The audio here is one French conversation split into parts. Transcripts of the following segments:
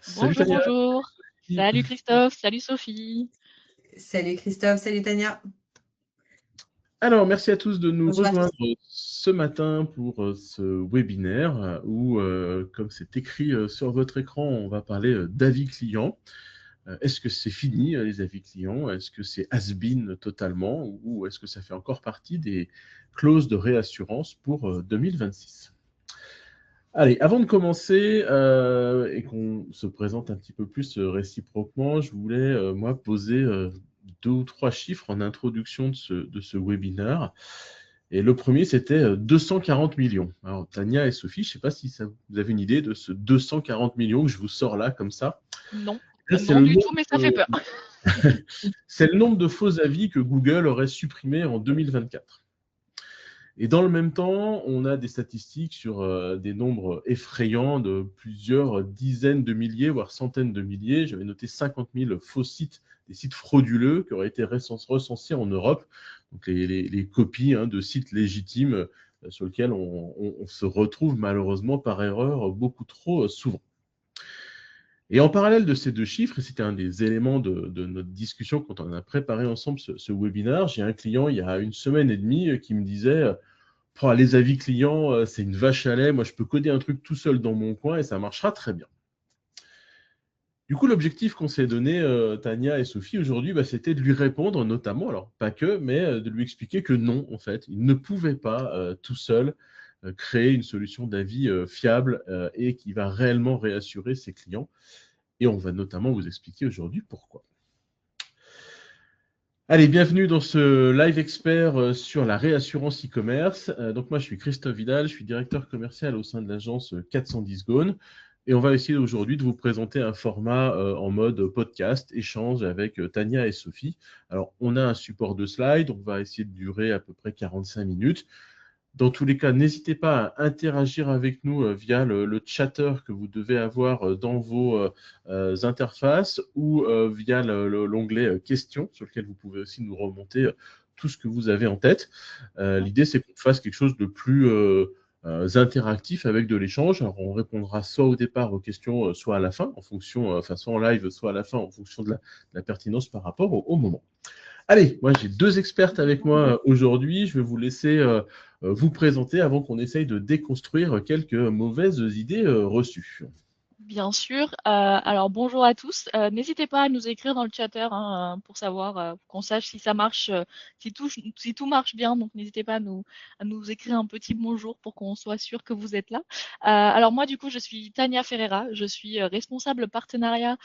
Salut Bonjour, Tania. bonjour. Salut Christophe, salut Sophie. Salut Christophe, salut Tania. Alors, merci à tous de nous Bonjour à tous. rejoindre ce matin pour ce webinaire où, comme c'est écrit sur votre écran, on va parler d'avis clients. Est-ce que c'est fini, les avis clients? Est-ce que c'est has-been totalement ou est-ce que ça fait encore partie des clauses de réassurance pour 2026? Allez, avant de commencer et qu'on se présente un petit peu plus réciproquement, je voulais, moi, poser deux ou trois chiffres en introduction de ce webinaire. Et le premier, c'était 240 millions. Alors, Tania et Sophie, je ne sais pas si vous avez une idée de ce 240 millions que je vous sors là, comme ça. Non, Là, non du tout, mais ça fait peur. c'est le nombre de faux avis que Google aurait supprimés en 2024. Et dans le même temps, on a des statistiques sur des nombres effrayants de plusieurs dizaines de milliers, voire centaines de milliers. J'avais noté 50 000 faux sites, des sites frauduleux qui auraient été recensés en Europe. Donc les copies de sites légitimes sur lesquels on se retrouve malheureusement par erreur beaucoup trop souvent. Et en parallèle de ces deux chiffres, et c'était un des éléments de notre discussion quand on a préparé ensemble ce webinaire, j'ai un client il y a une semaine et demie qui me disait les avis clients, c'est une vache à lait. Moi, je peux coder un truc tout seul dans mon coin et ça marchera très bien. Du coup, l'objectif qu'on s'est donné, Tania et Sophie, aujourd'hui, c'était de lui répondre notamment, alors pas que, mais de lui expliquer que non, en fait, il ne pouvait pas tout seul créer une solution d'avis fiable et qui va réellement réassurer ses clients. Et on va notamment vous expliquer aujourd'hui pourquoi. Allez, bienvenue dans ce live expert sur la réassurance e-commerce. Donc moi, je suis Christophe Vidal, je suis directeur commercial au sein de l'agence 410 Gone. Et on va essayer aujourd'hui de vous présenter un format en mode podcast, échange avec Tania et Sophie. Alors, on a un support de slide, on va essayer de durer à peu près 45 minutes. Dans tous les cas, n'hésitez pas à interagir avec nous via le chatter que vous devez avoir dans vos interfaces ou via l'onglet questions sur lequel vous pouvez aussi nous remonter tout ce que vous avez en tête. L'idée, c'est qu'on fasse quelque chose de plus interactif avec de l'échange. Alors, on répondra soit au départ aux questions, soit à la fin, en fonction, enfin, soit en live, soit à la fin, en fonction de la pertinence par rapport au moment. Allez, moi j'ai deux expertes avec moi aujourd'hui. Je vais vous laisser vous présenter avant qu'on essaye de déconstruire quelques mauvaises idées reçues. Bien sûr. Alors bonjour à tous. N'hésitez pas à nous écrire dans le chatter pour savoir, qu'on sache si ça marche, si tout marche bien. Donc n'hésitez pas à nous écrire un petit bonjour pour qu'on soit sûr que vous êtes là. Alors moi du coup je suis Tania Ferreira, je suis responsable partenariat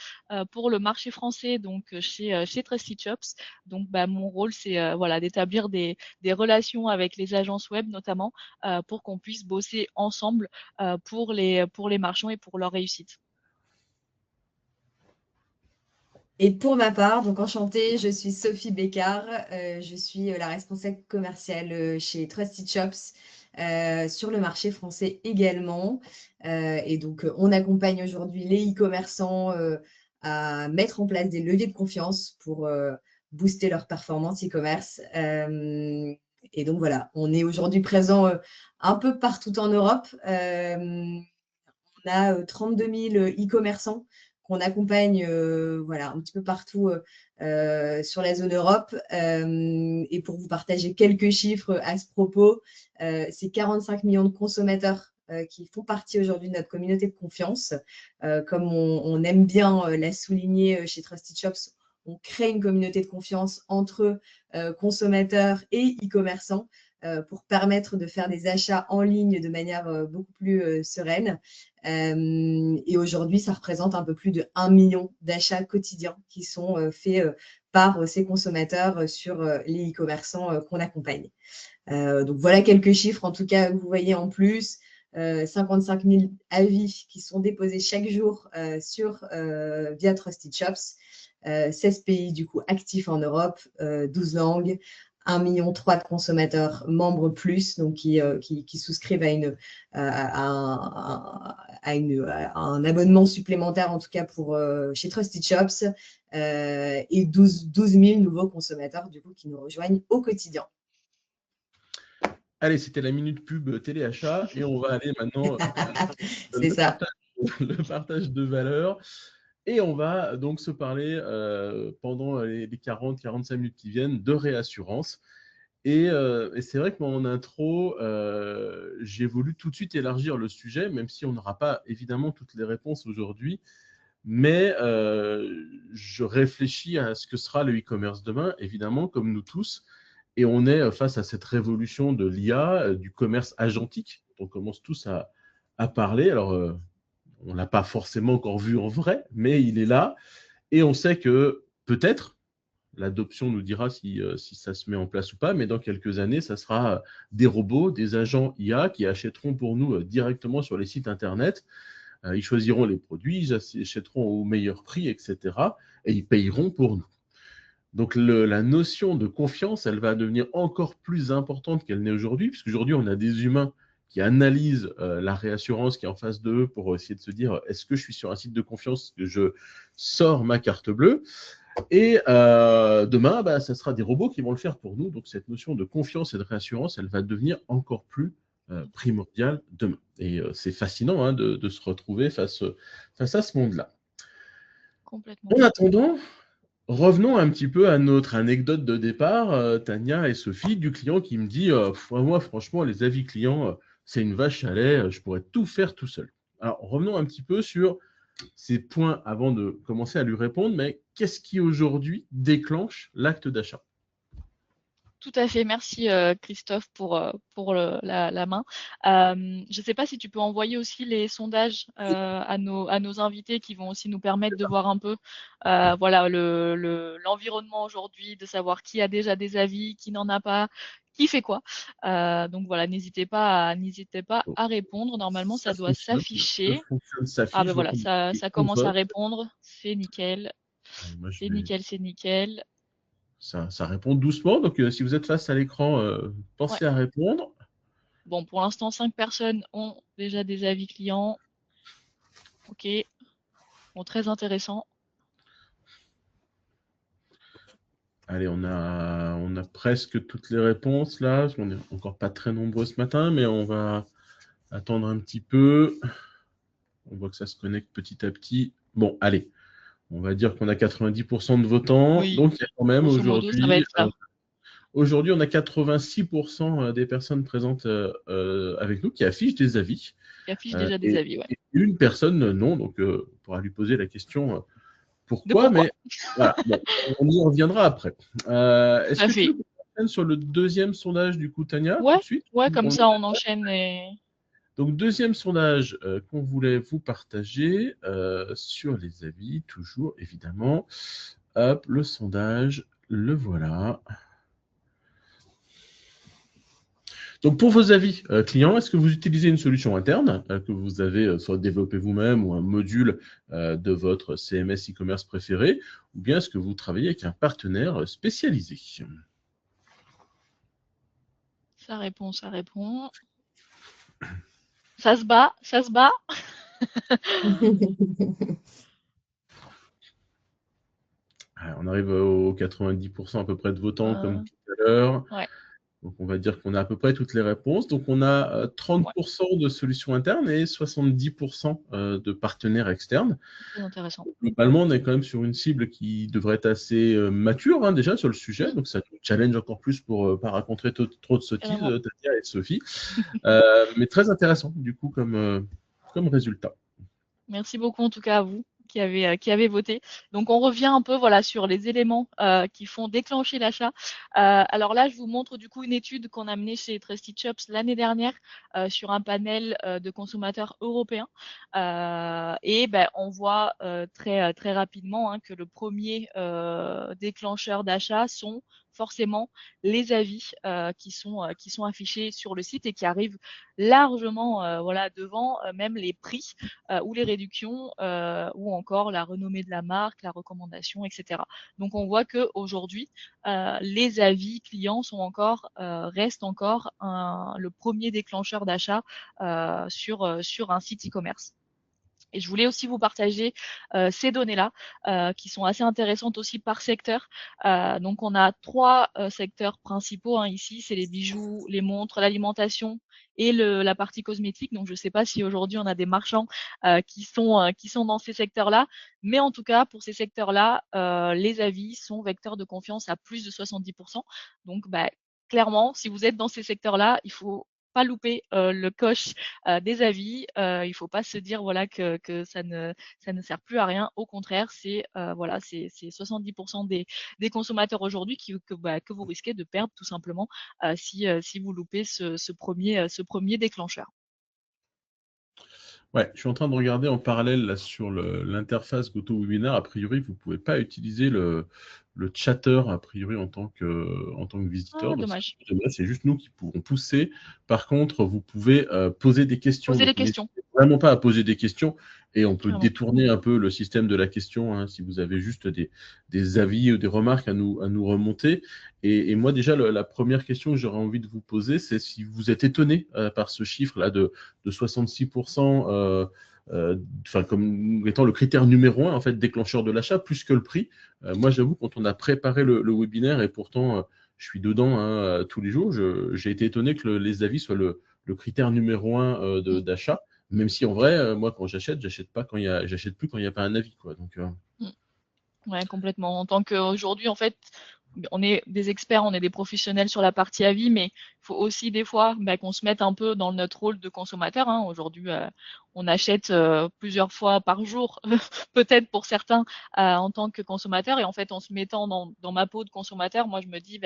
pour le marché français donc chez Trusted Shops. Donc mon rôle c'est voilà d'établir des relations avec les agences web notamment pour qu'on puisse bosser ensemble pour les marchands et pour leur réussite. Et pour ma part, donc enchantée, je suis Sophie Bécard, je suis la responsable commerciale chez Trusted Shops sur le marché français également. Et donc, on accompagne aujourd'hui les e-commerçants à mettre en place des leviers de confiance pour booster leur performance e-commerce. Et donc, voilà, on est aujourd'hui présent un peu partout en Europe. On a 32 000 e-commerçants qu'on accompagne voilà, un petit peu partout sur la zone Europe. Et pour vous partager quelques chiffres à ce propos, c'est 45 millions de consommateurs qui font partie aujourd'hui de notre communauté de confiance. Comme on aime bien la souligner chez Trusted Shops, on crée une communauté de confiance entre consommateurs et e-commerçants pour permettre de faire des achats en ligne de manière beaucoup plus sereine. Et aujourd'hui, ça représente un peu plus de 1 million d'achats quotidiens qui sont faits par ces consommateurs sur les e-commerçants qu'on accompagne. Donc voilà quelques chiffres, en tout cas, que vous voyez en plus. 55 000 avis qui sont déposés chaque jour via Trusted Shops. 16 pays du coup actifs en Europe, 12 langues, 1,3 million de consommateurs membres plus, donc qui souscrivent à un abonnement supplémentaire, en tout cas pour chez Trusted Shops, et 12 000 nouveaux consommateurs du coup qui nous rejoignent au quotidien. Allez, c'était la minute pub téléachat et on va aller maintenant C'est le ça. partage le partage de valeur. Et on va donc se parler pendant les 40-45 minutes qui viennent de réassurance. Et c'est vrai que moi, en intro, j'ai voulu tout de suite élargir le sujet, même si on n'aura pas évidemment toutes les réponses aujourd'hui. Mais je réfléchis à ce que sera le e-commerce demain, évidemment, comme nous tous. Et on est face à cette révolution de l'IA, du commerce agentique. On commence tous à parler. Alors, on ne l'a pas forcément encore vu en vrai, mais il est là. Et on sait que peut-être, l'adoption nous dira si ça se met en place ou pas, mais dans quelques années, ça sera des robots, des agents IA qui achèteront pour nous directement sur les sites Internet. Ils choisiront les produits, ils achèteront au meilleur prix, etc. Et ils payeront pour nous. Donc la notion de confiance, elle va devenir encore plus importante qu'elle n'est aujourd'hui, puisqu'aujourd'hui, on a des humains qui analysent la réassurance qui est en face d'eux pour essayer de se dire est-ce que je suis sur un site de confiance, que je sors ma carte bleue. Et demain, bah, ça sera des robots qui vont le faire pour nous. Donc cette notion de confiance et de réassurance, elle va devenir encore plus primordiale demain. Et c'est fascinant hein, de se retrouver face à ce monde-là. Complètement. En attendant, revenons un petit peu à notre anecdote de départ, Tania et Sophie, du client qui me dit moi, franchement, les avis clients, c'est une vache à lait, je pourrais tout faire tout seul. Alors, revenons un petit peu sur ces points avant de commencer à lui répondre, mais qu'est-ce qui aujourd'hui déclenche l'acte d'achat? Tout à fait, merci Christophe pour la main. Je ne sais pas si tu peux envoyer aussi les sondages à nos invités qui vont aussi nous permettre de voir un peu voilà, l'environnement aujourd'hui, de savoir qui a déjà des avis, qui n'en a pas, qui fait quoi. Donc voilà, n'hésitez pas à répondre. Normalement, ça doit s'afficher. Ah ben voilà, ça commence à répondre. C'est nickel. C'est nickel, c'est nickel. Ça répond doucement, donc si vous êtes face à l'écran, pensez à répondre. Bon, pour l'instant, 5 personnes ont déjà des avis clients. Ok, bon, très intéressant. Allez, on a presque toutes les réponses là. On n'est encore pas très nombreux ce matin, mais on va attendre un petit peu. On voit que ça se connecte petit à petit. Bon, allez, on va dire qu'on a 90% de votants. Oui, donc, il y a quand même grosso modo, ça va être ça. Aujourd'hui, on a 86% des personnes présentes avec nous qui affichent des avis. Qui affichent déjà des avis, ouais. Et une personne non, donc on pourra lui poser la question pourquoi, mais voilà, bon, on y reviendra après. Est-ce que tu veux qu'on enchaîne sur le deuxième sondage du coup, Tania, tout de suite? Ouais, comme ça on enchaîne. Donc, deuxième sondage qu'on voulait vous partager sur les avis, toujours évidemment. Hop, le sondage, le voilà. Donc, pour vos avis clients, est-ce que vous utilisez une solution interne que vous avez soit développée vous-même ou un module de votre CMS e-commerce préféré, ou bien est-ce que vous travaillez avec un partenaire spécialisé? Ça répond, ça répond. Ça se bat, ça se bat. On arrive aux 90% à peu près de votants comme tout à l'heure. Ouais. Donc, on va dire qu'on a à peu près toutes les réponses. Donc, on a 30% de solutions internes et 70% de partenaires externes. Très intéressant. Globalement, on est quand même sur une cible qui devrait être assez mature hein, déjà sur le sujet. Donc, ça nous challenge encore plus pour ne pas raconter trop de sottises, Tania et Sophie. Mais très intéressant, du coup, comme résultat. Merci beaucoup, en tout cas, à vous qui avez voté. Donc, on revient un peu voilà, sur les éléments qui font déclencher l'achat. Alors là, je vous montre du coup une étude qu'on a menée chez Trusted Shops l'année dernière sur un panel de consommateurs européens. Et ben, on voit très rapidement hein, que le premier déclencheur d'achat sont forcément les avis qui sont affichés sur le site et qui arrivent largement voilà, devant même les prix ou les réductions ou encore la renommée de la marque, la recommandation, etc. Donc on voit qu'aujourd'hui, les avis clients restent encore le premier déclencheur d'achat sur un site e-commerce. Et je voulais aussi vous partager ces données-là, qui sont assez intéressantes aussi par secteur. Donc, on a 3 secteurs principaux hein, ici, c'est les bijoux, les montres, l'alimentation et la partie cosmétique. Donc, je ne sais pas si aujourd'hui on a des marchands qui sont dans ces secteurs-là, mais en tout cas, pour ces secteurs-là, les avis sont vecteurs de confiance à plus de 70%. Donc, bah, clairement, si vous êtes dans ces secteurs-là, il faut pas louper le coche des avis. Il faut pas se dire voilà que ça ne sert plus à rien. Au contraire, c'est voilà, c'est 70% des consommateurs aujourd'hui que vous risquez de perdre tout simplement si vous loupez ce premier déclencheur. Ouais, je suis en train de regarder en parallèle là, sur l'interface GoToWebinar. A priori, vous ne pouvez pas utiliser le chatter a priori en tant que visiteur. Ah, Donc, dommage. c'est juste nous qui pourrons pousser. Par contre, vous pouvez poser des questions. Posez des Donc, questions, n'hésitez vraiment pas à poser des questions. Et on peut carrément. détourner un peu le système de la question hein, si vous avez juste des avis ou des remarques à nous remonter. Et moi, déjà, la première question que j'aurais envie de vous poser, c'est si vous êtes étonné par ce chiffre-là de 66%, comme étant le critère numéro 1, en fait, déclencheur de l'achat, plus que le prix. Moi, j'avoue, quand on a préparé le webinaire, et pourtant, je suis dedans hein, tous les jours, j'ai été étonné que les avis soient le critère numéro 1 d'achat, même si en vrai, moi, quand j'achète j'achète plus quand il n'y a pas un avis. Quoi. Donc, Mm. Ouais, complètement. En tant qu'aujourd'hui, en fait, on est des experts, on est des professionnels sur la partie avis, mais il faut aussi des fois qu'on se mette un peu dans notre rôle de consommateur. Hein. Aujourd'hui, on achète plusieurs fois par jour, peut-être pour certains, en tant que consommateur. Et en fait, en se mettant dans ma peau de consommateur, moi, je me dis,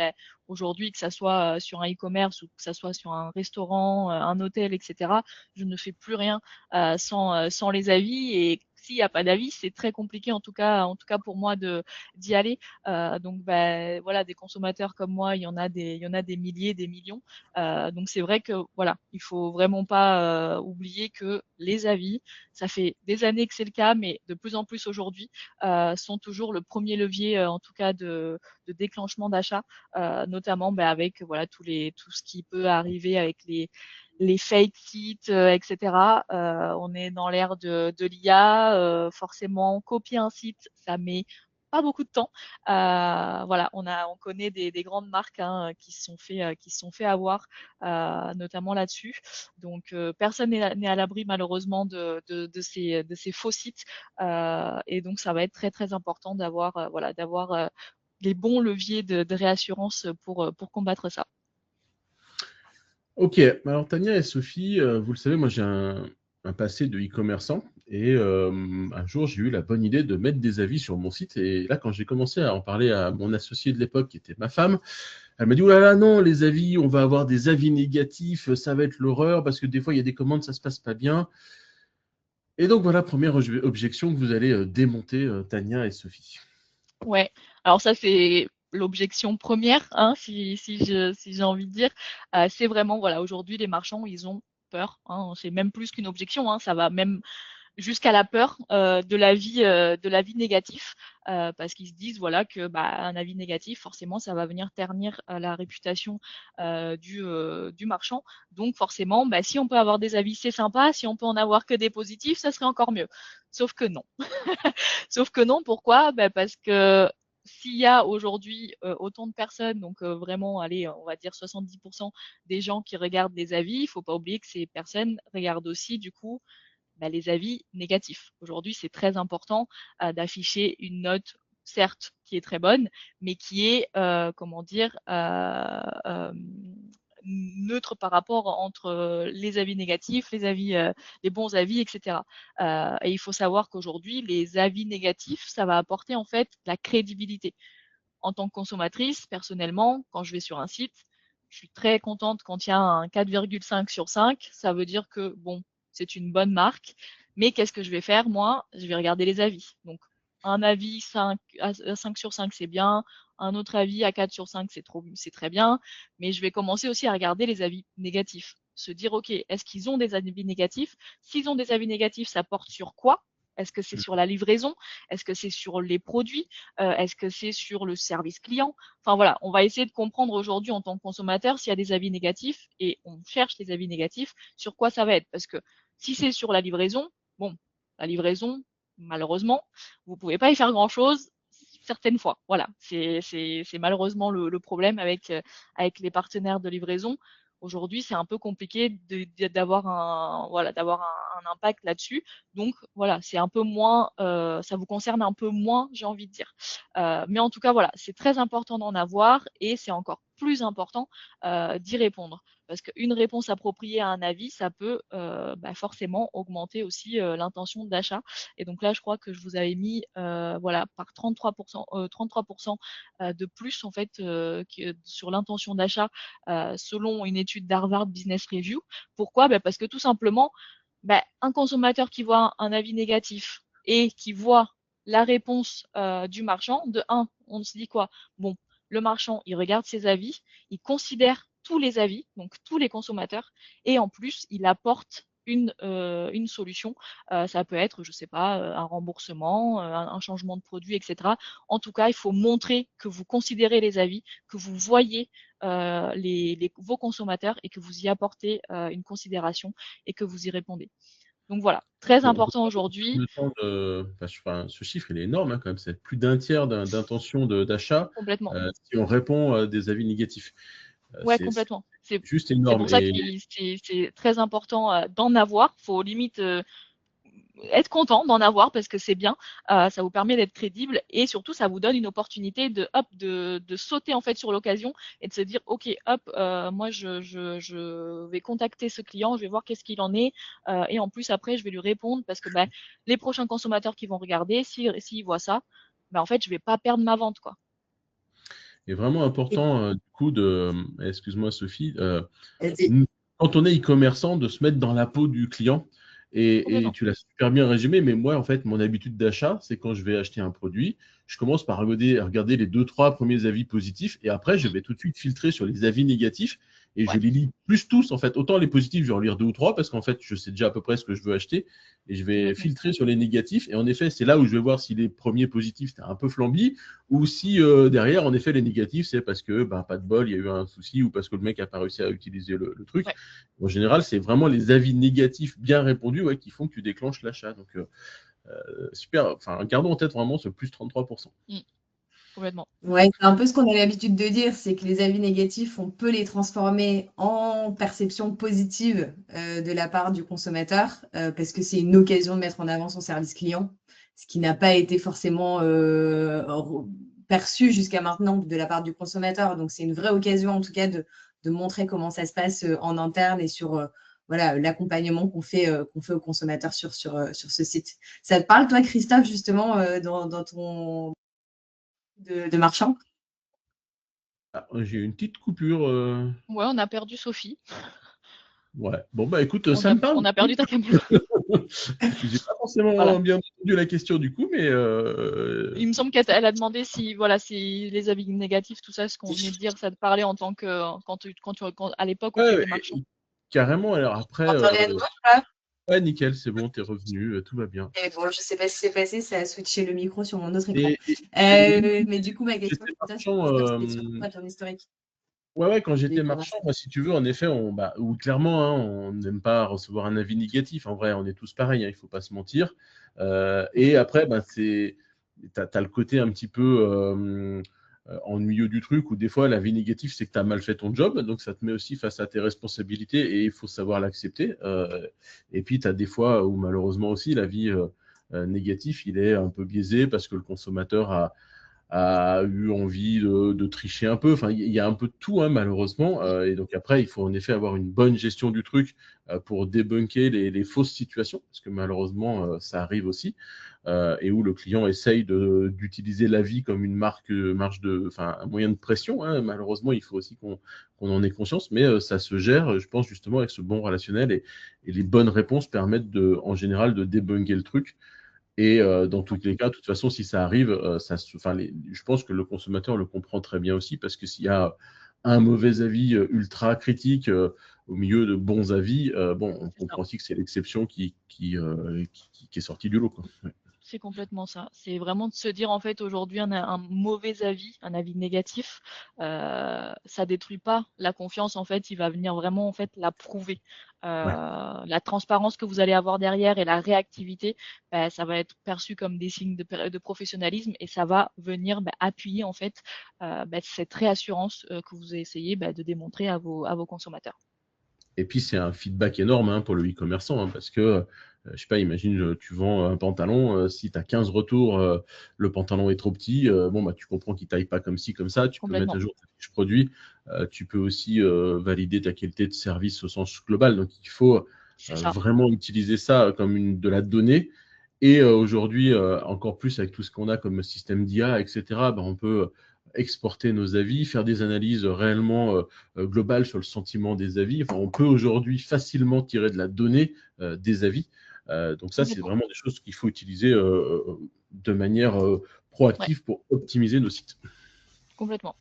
aujourd'hui, que ça soit sur un e-commerce ou que ça soit sur un restaurant, un hôtel, etc., je ne fais plus rien sans les avis. Et s'il n'y a pas d'avis, c'est très compliqué, en tout cas pour moi, d'y aller. Donc voilà, des consommateurs comme moi, il y en a des milliers, des millions. Donc c'est vrai que voilà, il faut vraiment pas oublier que les avis, ça fait des années que c'est le cas, mais de plus en plus aujourd'hui, sont toujours le premier levier, en tout cas de déclenchement d'achat, notamment avec voilà tout ce qui peut arriver avec les fake sites, etc. On est dans l'ère de l'IA. Forcément, copier un site, ça met pas beaucoup de temps. Voilà, on connaît des grandes marques hein, qui se sont fait avoir, notamment là-dessus. Donc, personne n'est à l'abri malheureusement de ces faux sites. Et donc, ça va être très très important d'avoir voilà, d'avoir les bons leviers de réassurance pour combattre ça. Ok, alors Tania et Sophie, vous le savez, moi j'ai un passé de e-commerçant et un jour j'ai eu la bonne idée de mettre des avis sur mon site et là quand j'ai commencé à en parler à mon associé de l'époque qui était ma femme, elle m'a dit oh là là non les avis, on va avoir des avis négatifs, ça va être l'horreur parce que des fois il y a des commandes, ça se passe pas bien. Et donc voilà, première objection que vous allez démonter Tania et Sophie. Ouais, alors ça c'est l'objection première, hein, si j'ai envie de dire. C'est vraiment, voilà, aujourd'hui les marchands, ils ont peur, hein, c'est même plus qu'une objection, hein, ça va même jusqu'à la peur de l'avis négatif, parce qu'ils se disent voilà que un avis négatif, forcément, ça va venir ternir la réputation du marchand. Donc forcément, si on peut avoir des avis, c'est sympa. Si on peut en avoir que des positifs, ça serait encore mieux. Sauf que non. Sauf que non, pourquoi? Parce que s'il y a aujourd'hui autant de personnes, donc vraiment, allez, on va dire 70% des gens qui regardent les avis, il ne faut pas oublier que ces personnes regardent aussi, du coup, les avis négatifs. Aujourd'hui, c'est très important d'afficher une note, certes, qui est très bonne, mais qui est, comment dire, neutre par rapport entre les avis négatifs, les bons avis, etc. Et il faut savoir qu'aujourd'hui, les avis négatifs, ça va apporter en fait la crédibilité. En tant que consommatrice, personnellement, quand je vais sur un site, je suis très contente quand il y a un 4,5 sur 5. Ça veut dire que, bon, c'est une bonne marque. Mais qu'est-ce que je vais faire, moi? Je vais regarder les avis. Donc, un avis 5, à 5 sur 5, c'est bien. Un autre avis à 4 sur 5, c'est très bien. Mais je vais commencer aussi à regarder les avis négatifs. Se dire, OK, est-ce qu'ils ont des avis négatifs? S'ils ont des avis négatifs, ça porte sur quoi? Est-ce que c'est sur la livraison? Est-ce que c'est sur les produits? Est-ce que c'est sur le service client? Enfin voilà, on va essayer de comprendre aujourd'hui en tant que consommateur s'il y a des avis négatifs et on cherche les avis négatifs, sur quoi ça va être. Parce que si c'est sur la livraison, bon, La livraison, malheureusement, vous ne pouvez pas y faire grand-chose certaines fois. Voilà, c'est malheureusement le problème avec les partenaires de livraison. Aujourd'hui, c'est un peu compliqué d'avoir un impact là-dessus. Donc voilà, c'est un peu moins, ça vous concerne un peu moins, j'ai envie de dire. Mais en tout cas, voilà, c'est très important d'en avoir et c'est encore plus important d'y répondre. Parce qu'une réponse appropriée à un avis, ça peut forcément augmenter aussi l'intention d'achat. Et donc là, je crois que je vous avais mis voilà, par 33%, 33% de plus en fait sur l'intention d'achat selon une étude d'Harvard Business Review. Pourquoi? Parce que tout simplement, un consommateur qui voit un avis négatif et qui voit la réponse du marchand, de un, on se dit quoi? Bon, le marchand, il regarde ses avis, il considère tous les avis, donc tous les consommateurs, et en plus, il apporte une solution. Ça peut être, je sais pas, un remboursement, un changement de produit, etc. En tout cas, il faut montrer que vous considérez les avis, que vous voyez vos consommateurs et que vous y apportez une considération et que vous y répondez. Donc voilà, très Bon, important aujourd'hui. ce chiffre, il est énorme hein, quand même. C'est plus d'un tiers d'intention d'achat Complètement. si on répond à des avis négatifs. Ouais, C'est complètement. juste C'est énorme. pour ça que Et c'est très important d'en avoir. Faut limite être content d'en avoir parce que c'est bien. Ça vous permet d'être crédible et surtout ça vous donne une opportunité de sauter en fait sur l'occasion et de se dire ok hop moi je vais contacter ce client, je vais voir qu'est-ce qu'il en est et en plus après je vais lui répondre parce que les prochains consommateurs qui vont regarder s'ils voient ça, en fait je vais pas perdre ma vente quoi. est vraiment important, du coup, excuse-moi Sophie, Et- quand on est e-commerçant, de se mettre dans la peau du client. Et Complètement. tu l'as super bien résumé, mais moi, en fait, mon habitude d'achat, c'est quand je vais acheter un produit, je commence par regarder les 2-3 premiers avis positifs, et après, je vais tout de suite filtrer sur les avis négatifs, et je Ouais. les lis plus tous, en fait. Autant les positifs, je vais en lire 2 ou 3, parce qu'en fait, je sais déjà à peu près ce que je veux acheter, et je vais Complètement. filtrer sur les négatifs, et en effet, c'est là où je vais voir si les premiers positifs, c'était un peu flambi, ou si derrière, en effet, les négatifs, c'est parce que, pas de bol, il y a eu un souci, ou parce que le mec n'a pas réussi à utiliser le truc. Ouais. En général, c'est vraiment les avis négatifs bien répondus qui font que tu déclenches l'achat. Donc, super. Enfin, gardons en tête vraiment ce plus 33%. Complètement. Ouais, c'est un peu ce qu'on a l'habitude de dire, c'est que les avis négatifs, on peut les transformer en perception positive de la part du consommateur, parce que c'est une occasion de mettre en avant son service client, ce qui n'a pas été forcément perçu jusqu'à maintenant de la part du consommateur. Donc c'est une vraie occasion en tout cas de montrer comment ça se passe en interne et sur voilà, l'accompagnement qu'on fait aux consommateurs sur ce site. Ça te parle, toi, Christophe, justement, dans ton de marchand? Ah, j'ai eu une petite coupure. Ouais, on a perdu Sophie. Ouais. Bon, écoute, ça me parle On a beaucoup. perdu ta caméra. J'ai pas forcément Voilà. bien entendu la question du coup, mais Il me semble qu'elle a demandé si, voilà, si les avis négatifs, tout ça, ce qu'on venait de dire, ça te parlait en tant que, à l'époque où tu ouais, étais marchand. carrément. Alors après, Entendez à nouveau là? ouais, nickel, c'est bon, t'es revenu, tout va bien. Et bon, je sais pas ce qui s'est passé, ça a switché le micro sur mon autre écran. Et du coup, Mais du coup, ma question, j'étais Christophe, marchand. c'était sur quoi ton historique Ouais, quand de j'étais e-commerce? marchand, moi, si tu veux, en effet, ou clairement, hein, on n'aime pas recevoir un avis négatif. En vrai, on est tous pareils, hein, il ne faut pas se mentir. Et après, t'as le côté un petit peu ennuyeux du truc, où des fois, l'avis négatif, c'est que tu as mal fait ton job. Donc, ça te met aussi face à tes responsabilités et il faut savoir l'accepter. Et puis, tu as des fois où, malheureusement aussi, l'avis négatif, il est un peu biaisé parce que le consommateur a eu envie de tricher un peu. Enfin, il y a un peu de tout, hein, malheureusement. Et donc après, il faut en effet avoir une bonne gestion du truc pour débunker les fausses situations, parce que malheureusement, ça arrive aussi, et où le client essaye d'utiliser la vie comme une un moyen de pression. Hein. Malheureusement, il faut aussi qu'on en ait conscience, mais ça se gère, je pense, justement, avec ce bon relationnel et les bonnes réponses permettent en général de débunker le truc. Et dans tous les cas, de toute façon, si ça arrive, je pense que le consommateur le comprend très bien aussi, parce que s'il y a un mauvais avis ultra critique au milieu de bons avis, on C'est ça. comprend aussi que c'est l'exception qui est sortie du lot, quoi. Ouais. C'est complètement ça. C'est vraiment de se dire, en fait, aujourd'hui, un mauvais avis, un avis négatif, ça détruit pas la confiance. En fait, il va venir vraiment, en fait, la prouver. Ouais. La transparence que vous allez avoir derrière et la réactivité, bah, ça va être perçu comme des signes de professionnalisme et ça va venir appuyer, en fait, cette réassurance que vous essayez de démontrer à vos consommateurs. Et puis, c'est un feedback énorme pour le e-commerçant, parce que, je sais pas, imagine, tu vends un pantalon, si tu as 15 retours, le pantalon est trop petit, bon, bah, tu comprends qu'il taille pas comme ci, comme ça, tu peux mettre à Complètement. jour ta fiche produit, tu peux aussi valider ta qualité de service au sens global. Donc, il faut C'est ça. vraiment utiliser ça comme de la donnée. Et aujourd'hui, encore plus avec tout ce qu'on a comme système d'IA, etc., on peut exporter nos avis, faire des analyses réellement globales sur le sentiment des avis. Enfin, on peut aujourd'hui facilement tirer de la donnée des avis. Donc ça, c'est Complètement. vraiment des choses qu'il faut utiliser de manière Ouais, proactive pour optimiser nos sites. complètement.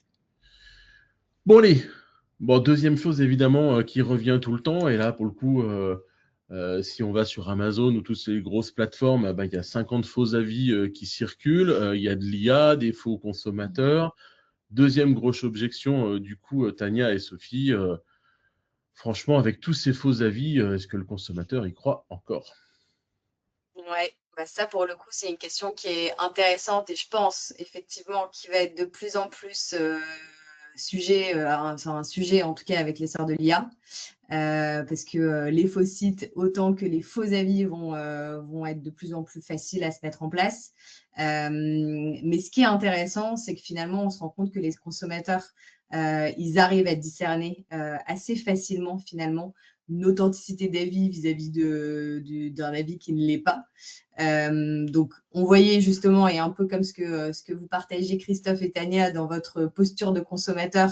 Bon, allez. Bon, deuxième chose, évidemment, qui revient tout le temps, et là, pour le coup, si on va sur Amazon ou toutes ces grosses plateformes, il y a 50 faux avis qui circulent, il y a de l'IA, des faux consommateurs. Deuxième grosse objection, du coup, Tania et Sophie, franchement, avec tous ces faux avis, est-ce que le consommateur y croit encore? Ouais, bah ça pour le coup, c'est une question qui est intéressante et je pense effectivement qui va être de plus en plus c'est un sujet en tout cas avec l'essor de l'IA, parce que les faux sites autant que les faux avis vont être de plus en plus faciles à se mettre en place. Mais ce qui est intéressant, c'est que finalement, on se rend compte que les consommateurs, ils arrivent à discerner assez facilement finalement une authenticité d'avis vis-à-vis d'un avis qui ne l'est pas. Donc, on voyait justement, et un peu comme ce que vous partagez, Christophe et Tania, dans votre posture de consommateur,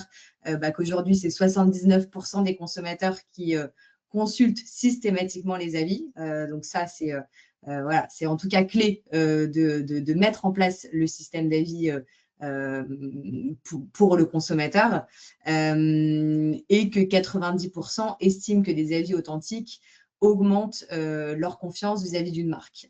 qu'aujourd'hui, c'est 79% des consommateurs qui consultent systématiquement les avis. Donc, ça, voilà, c'est en tout cas clé de mettre en place le système d'avis pour le consommateur, et que 90% estiment que des avis authentiques augmentent leur confiance vis-à-vis d'une marque.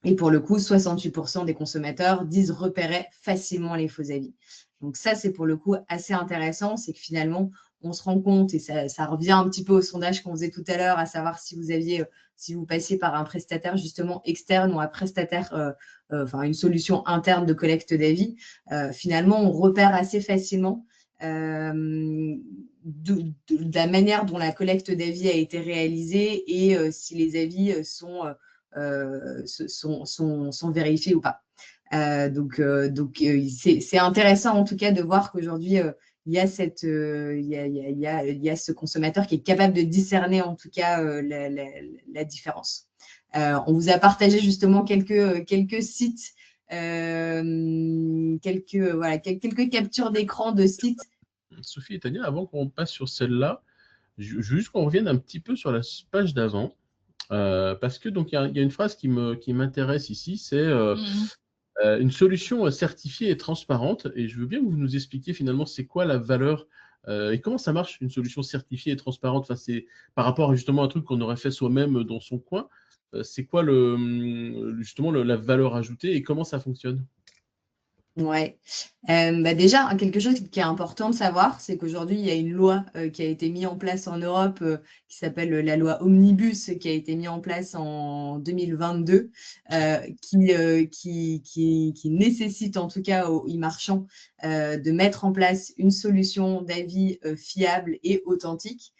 Et pour le coup, 68% des consommateurs disent repérer facilement les faux avis. Donc ça, c'est pour le coup assez intéressant, c'est que finalement, on se rend compte, et ça revient un petit peu au sondage qu'on faisait tout à l'heure, à savoir si vous passiez par un prestataire justement externe ou un prestataire, enfin une solution interne de collecte d'avis, finalement, on repère assez facilement de la manière dont la collecte d'avis a été réalisée et si les avis sont vérifiés ou pas. C'est intéressant en tout cas de voir qu'aujourd'hui, il y a ce consommateur qui est capable de discerner en tout cas la différence. On vous a partagé justement quelques sites, quelques captures d'écran de sites. Sophie et Tania, avant qu'on passe sur celle-là, je veux juste qu'on revienne un petit peu sur la page d'avant. Parce que donc il y a une phrase qui m'intéresse ici, c'est Mhm. une solution certifiée et transparente. Et je veux bien que vous nous expliquiez finalement c'est quoi la valeur et comment ça marche une solution certifiée et transparente. Enfin, c'est par rapport à justement un truc qu'on aurait fait soi-même dans son coin. C'est quoi justement la valeur ajoutée et comment ça fonctionne? Ouais. Déjà, quelque chose qui est important de savoir, c'est qu'aujourd'hui, il y a une loi qui a été mise en place en Europe qui s'appelle la loi Omnibus, qui a été mise en place en 2022, qui nécessite en tout cas aux e-marchands de mettre en place une solution d'avis fiable et authentique.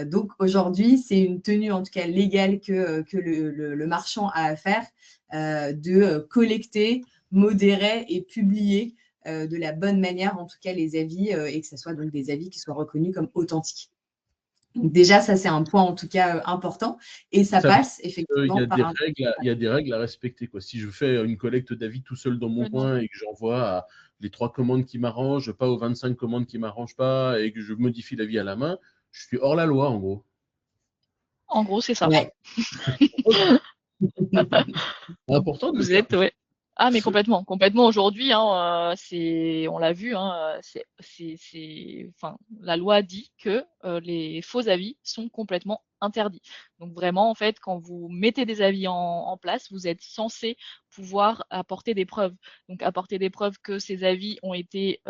Donc aujourd'hui, c'est une tenue en tout cas légale que le marchand a à faire de collecter, modérer et publier de la bonne manière, en tout cas, les avis et que ce soit donc des avis qui soient reconnus comme authentiques. Donc déjà, ça, c'est un point en tout cas important et ça Ça veut passe dire qu'il y effectivement a par des un… règles, il y a des règles à respecter, quoi. Si je fais une collecte d'avis tout seul dans mon Complètement. coin et que j'envoie à les 3 commandes qui m'arrangent, pas aux 25 commandes qui m'arrangent pas, et que je modifie l'avis à la main, je suis hors la loi, en gros. En gros, c'est ça. Ouais. C'est important de le Vous faire. êtes, ouais. Ah, mais complètement, complètement. Aujourd'hui, hein, on l'a vu, hein, enfin, la loi dit que les faux avis sont complètement interdit. Donc vraiment, en fait, quand vous mettez des avis en place, vous êtes censé pouvoir apporter des preuves. Donc apporter des preuves que ces avis ont été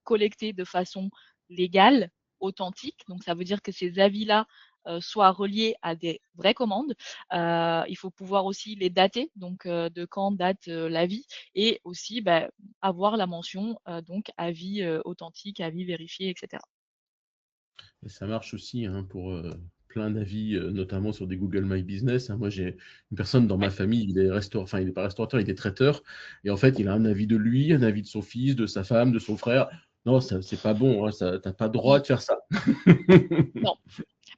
collectés de façon légale, authentique. Donc ça veut dire que ces avis-là soient reliés à des vraies commandes. Il faut pouvoir aussi les dater, donc de quand date l'avis, et aussi avoir la mention donc avis authentique, avis vérifié, etc. Et ça marche aussi pour plein d'avis, notamment sur des Google My Business. Moi, j'ai une personne dans ma famille, il est enfin, il n'est pas restaurateur, il est traiteur. Et en fait, il a un avis de lui, un avis de son fils, de sa femme, de son frère. Non, c'est pas bon, tu n'as pas le droit de faire ça. Non.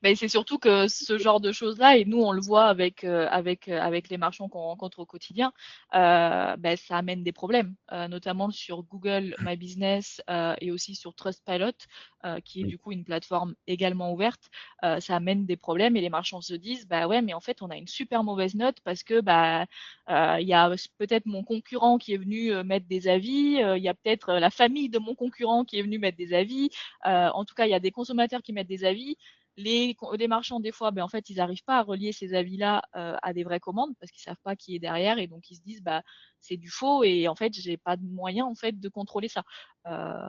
Mais c'est surtout que ce genre de choses-là, et nous on le voit avec les marchands qu'on rencontre au quotidien, ça amène des problèmes, notamment sur Google My Business et aussi sur Trustpilot, qui est Oui. du coup une plateforme également ouverte. Ça amène des problèmes et les marchands se disent bah ouais, mais en fait on a une super mauvaise note parce que il y a peut-être mon concurrent qui est venu mettre des avis, il y a peut-être la famille de mon concurrent qui est venu mettre des avis. En tout cas, il y a des consommateurs qui mettent des avis. Les marchands, des fois, en fait, ils n'arrivent pas à relier ces avis-là à des vraies commandes parce qu'ils ne savent pas qui est derrière et donc ils se disent c'est du faux et en fait, j'ai pas de moyen en fait de contrôler ça.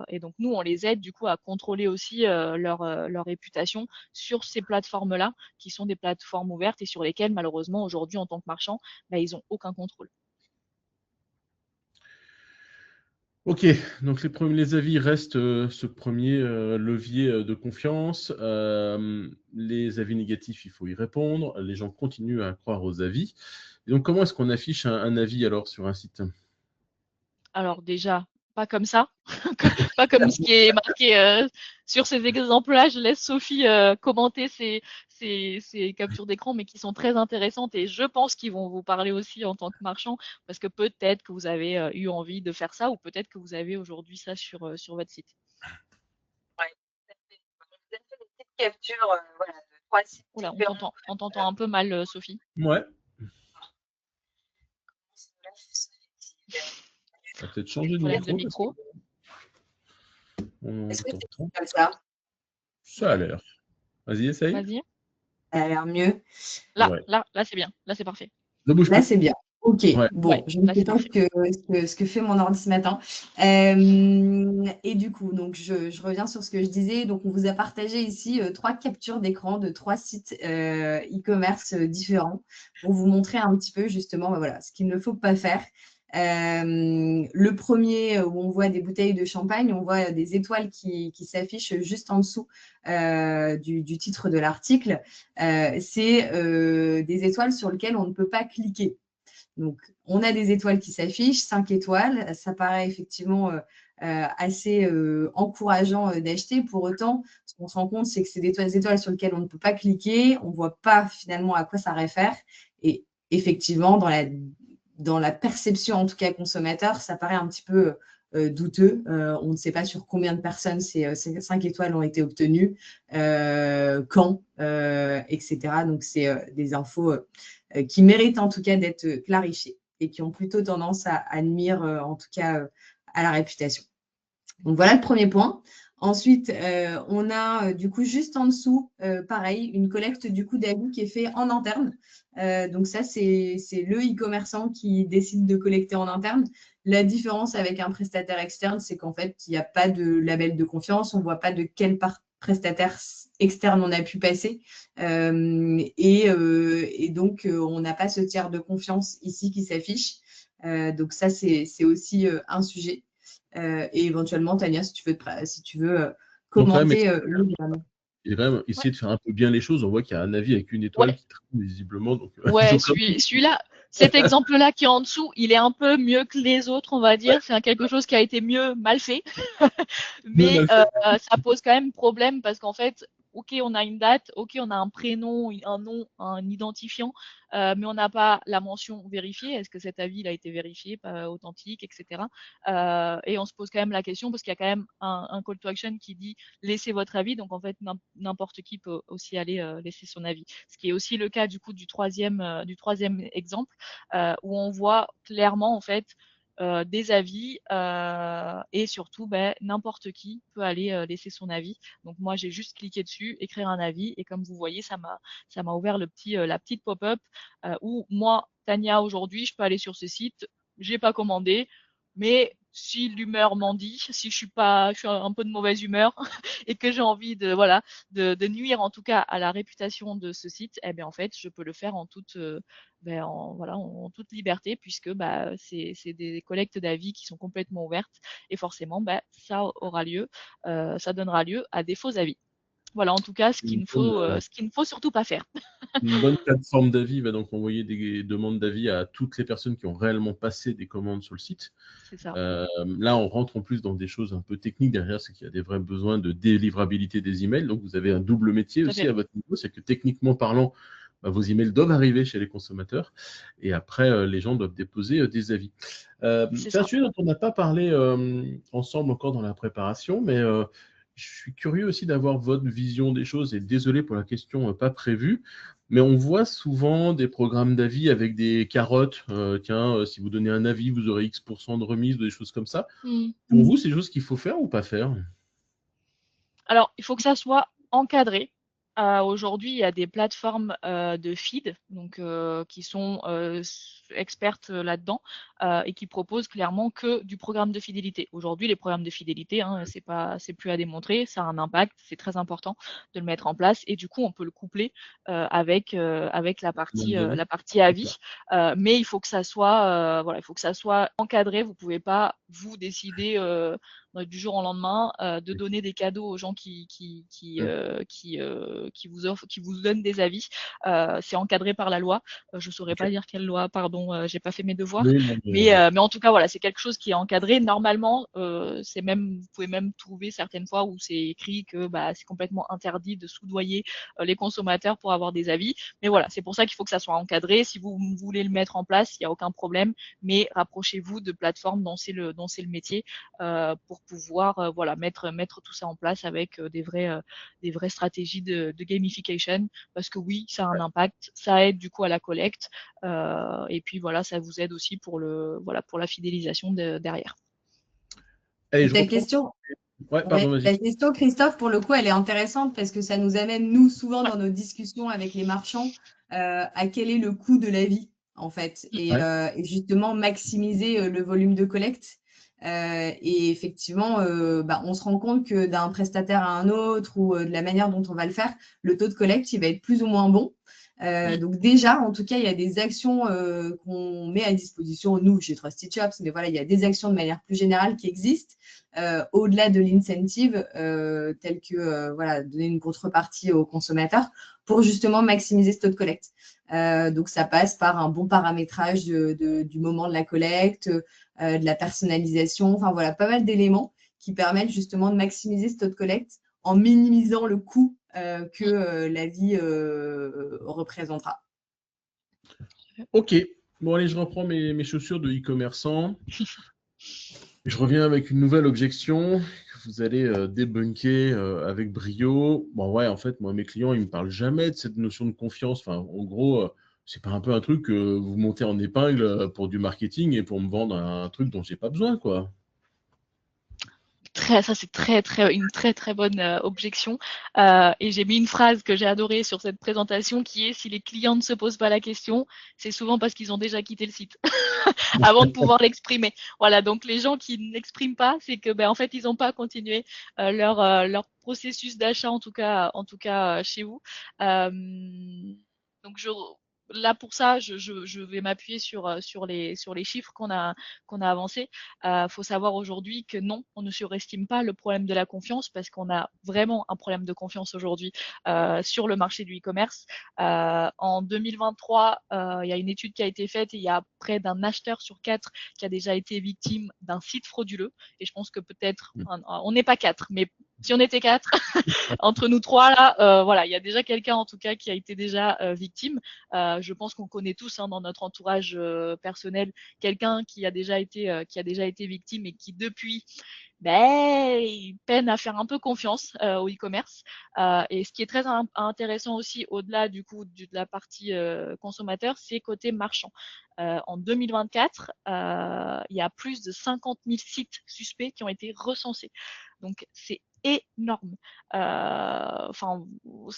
Et donc nous, on les aide du coup à contrôler aussi leur réputation sur ces plateformes-là qui sont des plateformes ouvertes et sur lesquelles malheureusement aujourd'hui en tant que marchand, ils n'ont aucun contrôle. Ok, donc les avis restent ce premier levier de confiance. Les avis négatifs, il faut y répondre. Les gens continuent à croire aux avis. Et donc, comment est-ce qu'on affiche un avis alors sur un site? Alors déjà, pas comme ça, pas comme ce qui est marqué sur ces exemples-là. Je laisse Sophie commenter ces captures d'écran, mais qui sont très intéressantes et je pense qu'ils vont vous parler aussi en tant que marchand, parce que peut-être que vous avez eu envie de faire ça ou peut-être que vous avez aujourd'hui ça sur votre site. Ouais, vous avez fait une petite capture voilà, de 3 sites Oula, différents. on t'entend un peu mal, Sophie. Ouais, ça va peut-être changer de Problème de micro parce micro. qu'on Est-ce que c'est t'entend. comme ça? Ça a l'air. Vas-y, essaye. Vas-y. Ça a l'air mieux. Ouais. Là, c'est bien. Là, c'est parfait. Ne bouge Là, plus. c'est bien. Ok, Ouais. Ouais, bon, je ne là, sais c'est pas parfait. ce que fait mon ordi ce matin. Et du coup, donc je reviens sur ce que je disais. Donc, on vous a partagé ici 3 captures d'écran de 3 sites e-commerce différents pour vous montrer un petit peu justement voilà, ce qu'il ne faut pas faire. Le premier où on voit des bouteilles de champagne, on voit des étoiles qui s'affichent juste en dessous du titre de l'article. C'est des étoiles sur lesquelles on ne peut pas cliquer. Donc, on a des étoiles qui s'affichent, 5 étoiles. Ça paraît effectivement assez encourageant d'acheter. Pour autant, ce qu'on se rend compte, c'est que c'est des étoiles sur lesquelles on ne peut pas cliquer. On ne voit pas finalement à quoi ça réfère. Et effectivement, dans la perception, en tout cas consommateur, ça paraît un petit peu douteux. On ne sait pas sur combien de personnes ces 5 étoiles ont été obtenues, quand, etc. Donc, c'est des infos qui méritent en tout cas d'être clarifiées et qui ont plutôt tendance à nuire, en tout cas, à la réputation. Donc, voilà le premier point. Ensuite, on a du coup juste en dessous, pareil, une collecte du coup d'avis qui est fait en interne. Donc ça, c'est le e-commerçant qui décide de collecter en interne. La différence avec un prestataire externe, c'est qu'en fait, il n'y a pas de label de confiance. On ne voit pas de quel prestataire externe on a pu passer. Et donc, on n'a pas ce tiers de confiance ici qui s'affiche. Donc ça, c'est aussi un sujet. Et éventuellement, Tania, si tu veux Donc, quand même, commenter le diagramme. et quand même essayer de faire un peu bien les choses. On voit qu'il y a un avis avec une étoile Ouais, qui traîne visiblement. Donc, il ouais, faut quand même. celui-là, cet exemple-là qui est en dessous, il est un peu mieux que les autres, on va Ouais, dire. C'est quelque chose qui a été mieux mal fait. mieux Mais mal fait. ça pose quand même problème parce qu'en fait, ok, on a une date, ok, on a un prénom, un nom, un identifiant, mais on n'a pas la mention vérifiée. Est-ce que cet avis il a été vérifié, pas authentique, etc. Et on se pose quand même la question parce qu'il y a quand même un call to action qui dit laissez votre avis. Donc en fait, n'importe qui peut aussi aller laisser son avis. Ce qui est aussi le cas du coup du troisième exemple où on voit clairement en fait des avis et surtout, n'importe qui peut aller laisser son avis. Donc moi, j'ai juste cliqué dessus, écrire un avis et comme vous voyez, ça m'a ouvert la petite pop-up où moi, Tania, aujourd'hui, je peux aller sur ce site, j'ai pas commandé, mais si l'humeur m'en dit, si je suis un peu de mauvaise humeur et que j'ai envie de nuire en tout cas à la réputation de ce site, eh bien en fait, je peux le faire en toute liberté puisque c'est des collectes d'avis qui sont complètement ouvertes et forcément ça donnera lieu à des faux avis. Voilà en tout cas Une bonne, ce qu'il ne faut surtout pas faire. une bonne plateforme d'avis va donc envoyer des demandes d'avis à toutes les personnes qui ont réellement passé des commandes sur le site. C'est ça. Là, on rentre en plus dans des choses un peu techniques derrière, c'est qu'il y a des vrais besoins de délivrabilité des emails. Donc, vous avez un double métier aussi à votre niveau, c'est que techniquement parlant, vos emails doivent arriver chez les consommateurs et après, les gens doivent déposer des avis. C'est un sujet dont on n'a pas parlé ensemble encore dans la préparation, mais je suis curieux aussi d'avoir votre vision des choses et désolé pour la question pas prévue. Mais on voit souvent des programmes d'avis avec des carottes. Si vous donnez un avis, vous aurez X% de remise, des choses comme ça. Pour vous, c'est des choses qu'il faut faire ou pas faire? Alors, il faut que ça soit encadré. Aujourd'hui, il y a des plateformes de feed donc, qui sont expertes là-dedans et qui proposent clairement que du programme de fidélité. Aujourd'hui, les programmes de fidélité, c'est plus à démontrer, ça a un impact, c'est très important de le mettre en place et du coup, on peut le coupler avec la partie avis. Mais il faut que ça soit encadré. Vous pouvez pas vous décider du jour au lendemain de donner des cadeaux aux gens qui vous donnent des avis. C'est encadré par la loi. Je saurais pas dire quelle loi, pardon, j'ai pas fait mes devoirs. Mais en tout cas, voilà, c'est quelque chose qui est encadré. Normalement, vous pouvez même trouver certaines fois où c'est écrit que c'est complètement interdit de soudoyer les consommateurs pour avoir des avis. Mais voilà, c'est pour ça qu'il faut que ça soit encadré. Si vous voulez le mettre en place, il n'y a aucun problème. Mais rapprochez-vous de plateformes dont c'est le métier pour pouvoir mettre tout ça en place avec des vraies stratégies de gamification parce que oui, ça a un impact, ça aide du coup à la collecte et puis voilà, ça vous aide aussi pour la fidélisation derrière. Allez, Ta question, vas-y. la question, Christophe, pour le coup, elle est intéressante parce que ça nous amène, nous, souvent dans nos discussions avec les marchands, à quel est le coût de la vie, en fait, et justement maximiser le volume de collecte. Et effectivement, on se rend compte que d'un prestataire à un autre ou de la manière dont on va le faire, le taux de collecte, il va être plus ou moins bon. Donc déjà, en tout cas, il y a des actions qu'on met à disposition, nous, chez Trusted Shops, mais voilà, il y a des actions de manière plus générale qui existent, au-delà de l'incentive, telles que donner une contrepartie aux consommateurs pour justement maximiser ce taux de collecte. Donc, ça passe par un bon paramétrage du moment de la collecte, de la personnalisation, enfin voilà, pas mal d'éléments qui permettent justement de maximiser ce taux de collecte en minimisant le coût que la vie représentera. Ok, bon allez, je reprends mes chaussures de e-commerçant. Je reviens avec une nouvelle objection que vous allez débunker avec brio. Bon ouais, en fait, moi, mes clients, ils me parlent jamais de cette notion de confiance. Enfin, en gros, c'est pas un peu un truc que vous montez en épingle pour du marketing et pour me vendre un truc dont j'ai pas besoin, quoi. Ça, c'est une très bonne objection. Et j'ai mis une phrase que j'ai adorée sur cette présentation qui est: si les clients ne se posent pas la question, c'est souvent parce qu'ils ont déjà quitté le site avant de pouvoir l'exprimer. Voilà, donc les gens qui n'expriment pas, c'est que en fait, ils n'ont pas continué leur processus d'achat, en tout cas chez vous. Donc là pour ça, je vais m'appuyer sur les chiffres qu'on a avancés. Faut savoir aujourd'hui que non, on ne surestime pas le problème de la confiance parce qu'on a vraiment un problème de confiance aujourd'hui sur le marché du e-commerce. En 2023, il y a une étude qui a été faite et il y a près d'un acheteur sur 4 qui a déjà été victime d'un site frauduleux. Et je pense que peut-être, on n'est pas 4, mais Si on était 4, entre nous 3 là, voilà, il y a déjà quelqu'un en tout cas qui a été déjà victime. Je pense qu'on connaît tous dans notre entourage personnel quelqu'un qui a déjà été victime et qui depuis il peine à faire un peu confiance au e-commerce. Et ce qui est très intéressant aussi, au-delà du coup de la partie consommateur, c'est côté marchand. En 2024, il y a plus de 50 000 sites suspects qui ont été recensés. Donc c'est énorme. Enfin,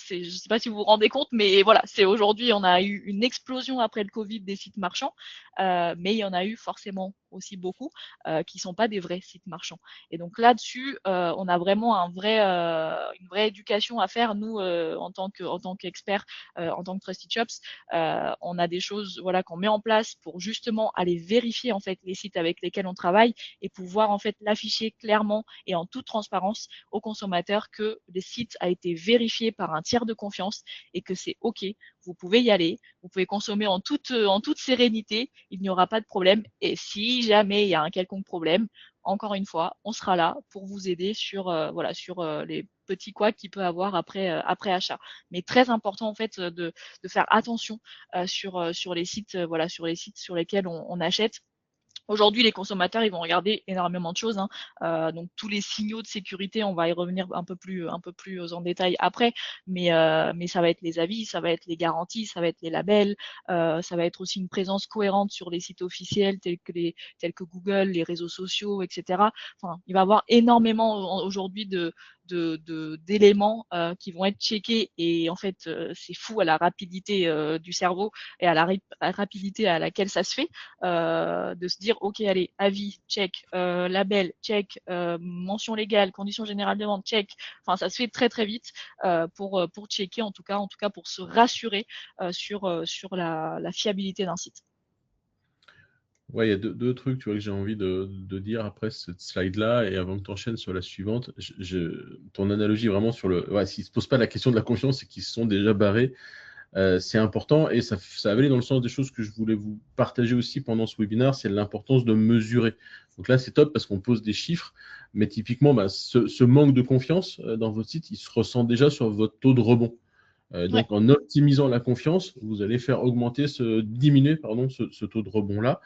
je ne sais pas si vous vous rendez compte, mais voilà, c'est aujourd'hui, on a eu une explosion après le Covid des sites marchands, mais il y en a eu forcément aussi beaucoup qui ne sont pas des vrais sites marchands. Et donc là-dessus, on a vraiment une vraie éducation à faire, nous, en tant qu'experts, en tant que Trusted Shops. On a des choses voilà, qu'on met en place pour justement aller vérifier en fait, les sites avec lesquels on travaille et pouvoir en fait, l'afficher clairement et en toute transparence aux consommateurs que le site a été vérifié par un tiers de confiance et que c'est OK, vous pouvez y aller, vous pouvez consommer en toute sérénité, il n'y aura pas de problème. Et si jamais il y a un quelconque problème, encore une fois, on sera là pour vous aider sur les petits couacs qu'il peut avoir après achat. Mais très important en fait de faire attention sur les sites sur lesquels on achète. Aujourd'hui, les consommateurs, ils vont regarder énormément de choses. Donc tous les signaux de sécurité, on va y revenir un peu plus en détail après, mais ça va être les avis, ça va être les garanties, ça va être les labels, ça va être aussi une présence cohérente sur les sites officiels tels que Google, les réseaux sociaux, etc. Enfin, il va y avoir énormément aujourd'hui d'éléments qui vont être checkés et en fait c'est fou à la rapidité du cerveau et à la rapidité à laquelle ça se fait, de se dire ok allez avis check, label check, mention légale, conditions générales de vente check. Enfin ça se fait très très vite pour checker en tout cas pour se rassurer sur la fiabilité d'un site. Ouais, il y a deux trucs tu vois, que j'ai envie de dire après cette slide-là, et avant que tu enchaînes sur la suivante. Ton analogie vraiment sur s'ils ne se posent pas la question de la confiance, c'est qu'ils se sont déjà barrés. C'est important, et ça va aller dans le sens des choses que je voulais vous partager aussi pendant ce webinaire, c'est l'importance de mesurer. Donc là, c'est top parce qu'on pose des chiffres, mais typiquement, ce manque de confiance dans votre site, il se ressent déjà sur votre taux de rebond. Donc, en optimisant la confiance, vous allez faire diminuer ce taux de rebond-là.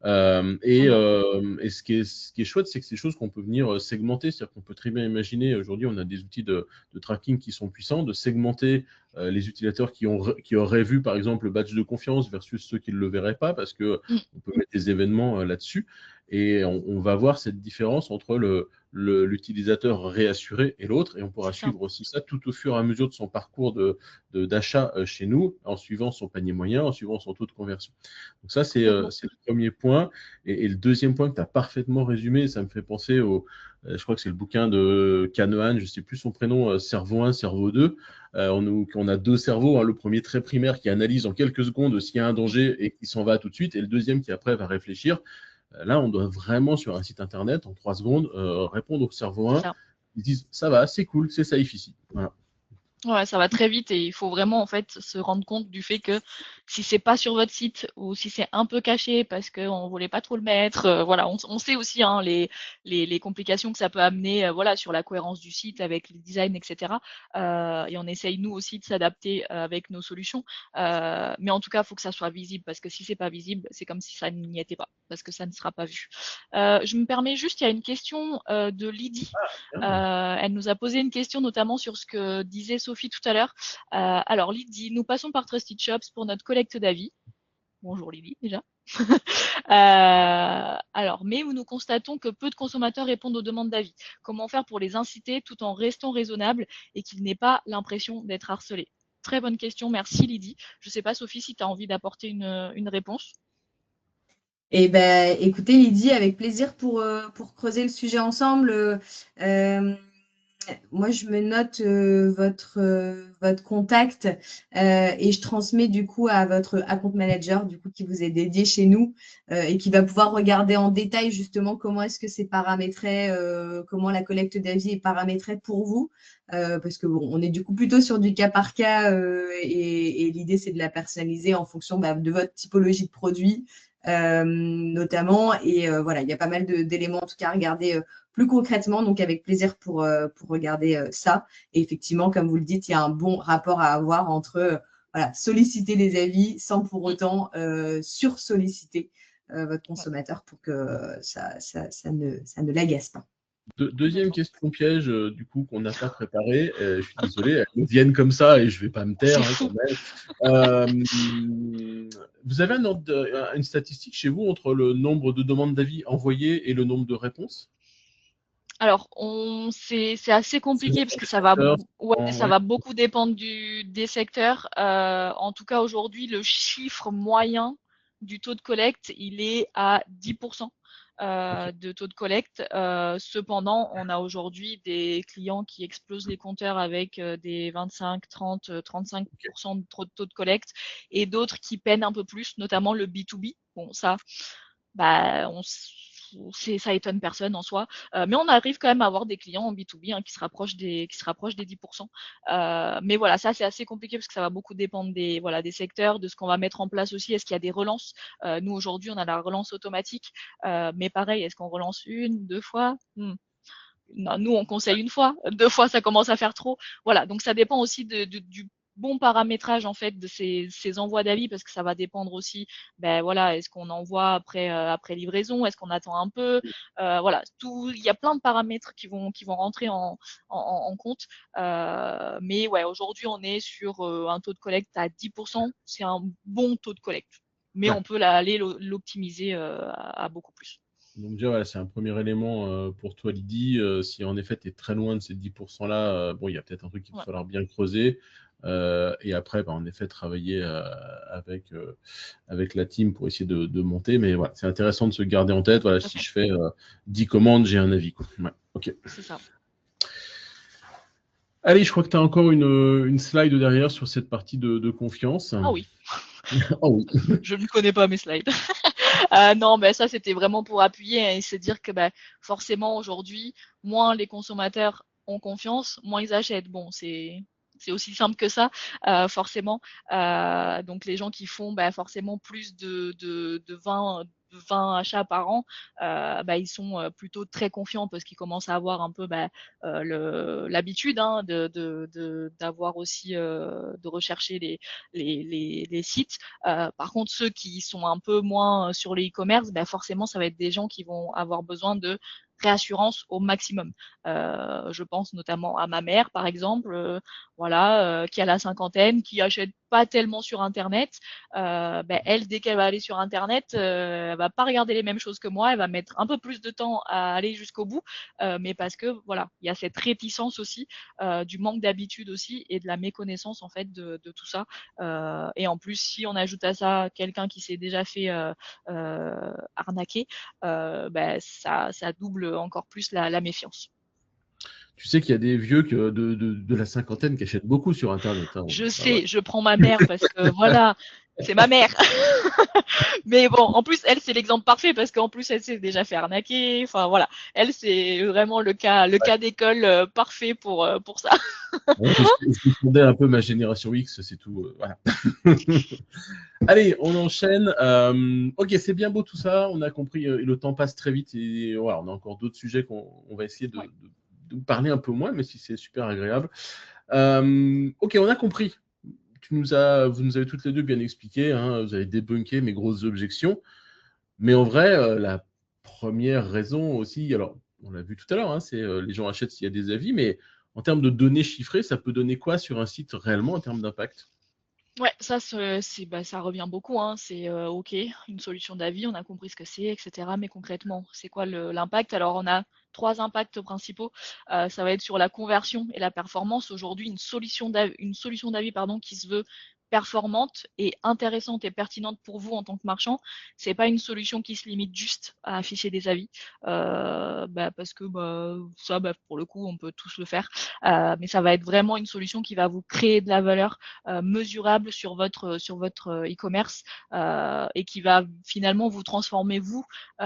Et ce qui est chouette, c'est que c'est des choses qu'on peut venir segmenter. C'est-à-dire qu'on peut très bien imaginer, aujourd'hui, on a des outils de tracking qui sont puissants, de segmenter les utilisateurs qui auraient vu, par exemple, le badge de confiance versus ceux qui ne le verraient pas, parce qu'on peut mettre des événements là-dessus. Et on va voir cette différence entre l'utilisateur réassuré et l'autre. Et on pourra suivre aussi ça tout au fur et à mesure de son parcours d'achat chez nous, en suivant son panier moyen, en suivant son taux de conversion. Donc ça, c'est le premier point. Et le deuxième point que tu as parfaitement résumé, ça me fait penser je crois que c'est le bouquin de Kahneman, je ne sais plus son prénom, Cerveau 1, Cerveau 2. On a deux cerveaux, le premier très primaire qui analyse en quelques secondes s'il y a un danger et qui s'en va tout de suite, et le deuxième qui après va réfléchir. Là, on doit vraiment, sur un site internet, en 3 secondes, répondre au cerveau 1. Ils disent, ça va, c'est cool, c'est safe ici. Voilà. Ouais, ça va très vite et il faut vraiment en fait se rendre compte du fait que si c'est pas sur votre site ou si c'est un peu caché parce qu'on voulait pas trop le mettre, voilà, on sait aussi les complications que ça peut amener, voilà, sur la cohérence du site avec le design, etc. Et on essaye nous aussi de s'adapter avec nos solutions, mais en tout cas, il faut que ça soit visible parce que si c'est pas visible, c'est comme si ça n'y était pas parce que ça ne sera pas vu. Je me permets juste, il y a une question de Lydie. Elle nous a posé une question notamment sur ce que disait Sophie tout à l'heure. Alors Lydie, nous passons par Trusted Shops pour notre collecte d'avis. Bonjour Lydie déjà. Alors, mais nous constatons que peu de consommateurs répondent aux demandes d'avis. Comment faire pour les inciter tout en restant raisonnables et qu'ils n'aient pas l'impression d'être harcelés? Très bonne question, merci Lydie. Je ne sais pas Sophie si tu as envie d'apporter une réponse. Eh ben, écoutez Lydie, avec plaisir pour creuser le sujet ensemble. Moi, je me note votre contact et je transmets du coup à votre account manager du coup qui vous est dédié chez nous et qui va pouvoir regarder en détail justement comment est-ce que c'est paramétré, comment la collecte d'avis est paramétrée pour vous, parce que bon, on est du coup plutôt sur du cas par cas et l'idée c'est de la personnaliser en fonction de votre typologie de produit. notamment. Et voilà, il y a pas mal d'éléments en tout cas à regarder plus concrètement, donc avec plaisir pour regarder ça. Et effectivement, comme vous le dites, il y a un bon rapport à avoir entre voilà, solliciter les avis sans pour autant sur-solliciter votre consommateur pour que ça ne l'agace pas. Deuxième question piège, du coup, qu'on n'a pas préparée. Je suis désolé, elles me viennent comme ça et je ne vais pas me taire C'est fou. quand même. Vous avez une statistique chez vous entre le nombre de demandes d'avis envoyées et le nombre de réponses? Alors, c'est assez compliqué parce que ça va, ça Ouais. va beaucoup dépendre des secteurs. En tout cas, aujourd'hui, le chiffre moyen du taux de collecte, il est à 10% Ok. de taux de collecte. Cependant, on a aujourd'hui des clients qui explosent les compteurs avec des 25, 30, 35% de taux de collecte et d'autres qui peinent un peu plus, notamment le B2B. Bon, ça, bah, ça étonne personne en soi. Mais on arrive quand même à avoir des clients en B2B qui se rapprochent des 10%. Mais voilà, ça c'est assez compliqué parce que ça va beaucoup dépendre des secteurs, de ce qu'on va mettre en place aussi. Est-ce qu'il y a des relances? Nous aujourd'hui on a la relance automatique, mais pareil, est-ce qu'on relance une, deux fois? Non, nous on conseille une fois, deux fois ça commence à faire trop. Voilà, donc ça dépend aussi du bon paramétrage en fait de ces envois d'avis parce que ça va dépendre aussi, ben voilà, est-ce qu'on envoie après livraison, est-ce qu'on attend un peu, voilà, il y a plein de paramètres qui vont rentrer en compte. Mais ouais, aujourd'hui on est sur un taux de collecte à 10%, c'est un bon taux de collecte, mais Ouais. on peut aller l'optimiser à beaucoup plus. Donc déjà, voilà, c'est un premier élément pour toi, Lydie. Si en effet tu es très loin de ces 10%-là, bon, il y a peut-être un truc qu'il va Ouais. falloir bien creuser. Et après, en effet, travailler avec la team pour essayer de monter. Mais voilà, c'est intéressant de se garder en tête. Voilà, si je fais 10 commandes, j'ai un avis, quoi. Ouais, ok. C'est ça. Allez, je crois que tu as encore une slide derrière sur cette partie de confiance. Ah oui. Oh oui. Je ne connais pas mes slides. Non, mais ça, c'était vraiment pour appuyer et se dire que forcément, aujourd'hui, moins les consommateurs ont confiance, moins ils achètent. Bon, c'est aussi simple que ça, forcément. Donc, les gens qui font forcément plus de 20 achats par an, ils sont plutôt très confiants parce qu'ils commencent à avoir un peu l'habitude d'avoir aussi de rechercher les sites. Par contre, ceux qui sont un peu moins sur le e-commerce, forcément, ça va être des gens qui vont avoir besoin de réassurance au maximum. Je pense notamment à ma mère, par exemple, qui a la cinquantaine, qui achète pas tellement sur Internet. Elle, dès qu'elle va aller sur Internet, elle va pas regarder les mêmes choses que moi, elle va mettre un peu plus de temps à aller jusqu'au bout, mais parce que voilà, il y a cette réticence aussi, du manque d'habitude aussi et de la méconnaissance en fait de tout ça. Et en plus, si on ajoute à ça quelqu'un qui s'est déjà fait arnaquer, ça double encore plus la méfiance. Tu sais qu'il y a des vieux de la cinquantaine qui achètent beaucoup sur Internet. Hein. Je Ah ouais. sais, je prends ma mère parce que voilà, c'est ma mère. Mais bon, en plus, elle, c'est l'exemple parfait parce qu'en plus, elle s'est déjà fait arnaquer. Enfin, voilà. Elle, c'est vraiment le cas d'école parfait pour ça. Ouais, je demandais un peu ma génération X, c'est tout. Voilà. Allez, on enchaîne. Ok, c'est bien beau tout ça. On a compris. Le temps passe très vite et voilà, on a encore d'autres sujets qu'on va essayer Ouais. de parler un peu moins, mais si c'est super agréable. Ok, on a compris. Vous nous avez toutes les deux bien expliqué. Hein, vous avez débunké mes grosses objections. Mais en vrai, la première raison aussi, alors on l'a vu tout à l'heure, hein, c'est les gens achètent s'il y a des avis, mais en termes de données chiffrées, ça peut donner quoi sur un site réellement en termes d'impact? Ouais, ça, ça revient beaucoup, hein. C'est OK, une solution d'avis, on a compris ce que c'est, etc. Mais concrètement, c'est quoi l'impact? Alors, on a trois impacts principaux. Ça va être sur la conversion et la performance. Aujourd'hui, une solution d'avis, pardon, qui se veut performante et intéressante et pertinente pour vous en tant que marchand, c'est pas une solution qui se limite juste à afficher des avis, parce que ça, pour le coup, on peut tous le faire. Mais ça va être vraiment une solution qui va vous créer de la valeur mesurable sur votre e-commerce et qui va finalement vous transformer, vous,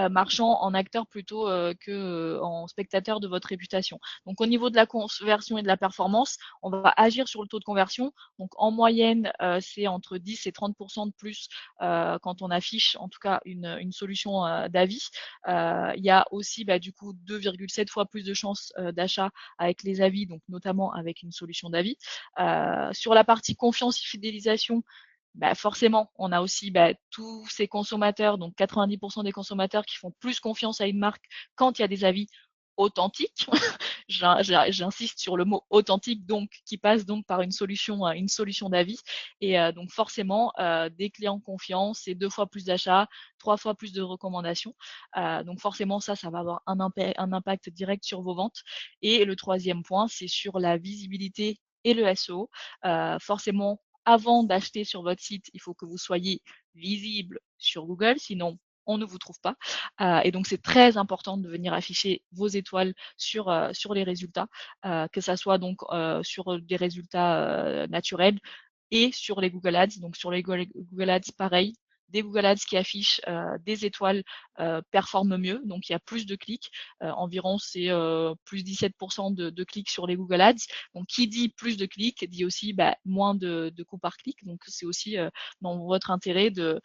marchand, en acteur plutôt que en spectateur de votre réputation. Donc, au niveau de la conversion et de la performance, on va agir sur le taux de conversion. Donc, en moyenne, c'est entre 10 et 30% de plus quand on affiche en tout cas une solution d'avis. Il y a aussi du coup 2,7 fois plus de chances d'achat avec les avis, donc notamment avec une solution d'avis. Sur la partie confiance et fidélisation, forcément, on a aussi tous ces consommateurs, donc 90% des consommateurs qui font plus confiance à une marque quand il y a des avis authentiques. J'insiste sur le mot authentique, donc qui passe donc par une solution d'avis. Et donc forcément, des clients confiants, c'est 2 fois plus d'achats, 3 fois plus de recommandations. Donc forcément, ça va avoir un impact direct sur vos ventes. Et le troisième point, c'est sur la visibilité et le SEO. Forcément, avant d'acheter sur votre site, il faut que vous soyez visible sur Google, sinon on ne vous trouve pas. Et donc, c'est très important de venir afficher vos étoiles sur les résultats, que ça soit donc sur des résultats naturels et sur les Google Ads. Donc, sur les Google Ads, pareil. Des Google Ads qui affichent des étoiles performent mieux, donc il y a plus de clics. Environ, c'est plus 17% de clics sur les Google Ads. Donc, qui dit plus de clics dit aussi moins de coûts par clic. Donc, c'est aussi dans votre intérêt de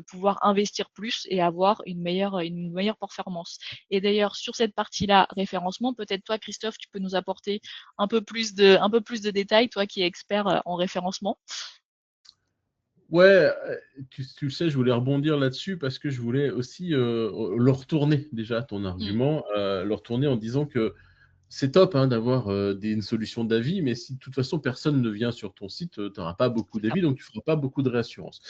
pouvoir investir plus et avoir une meilleure performance. Et d'ailleurs, sur cette partie-là, référencement, peut-être toi, Christophe, tu peux nous apporter un peu plus de détails, toi qui es expert en référencement. Ouais, tu le sais, je voulais rebondir là-dessus parce que je voulais aussi le retourner déjà ton argument, le retourner en disant que c'est top d'avoir une solution d'avis, mais si de toute façon personne ne vient sur ton site, tu n'auras pas beaucoup d'avis, donc tu ne feras pas beaucoup de réassurance.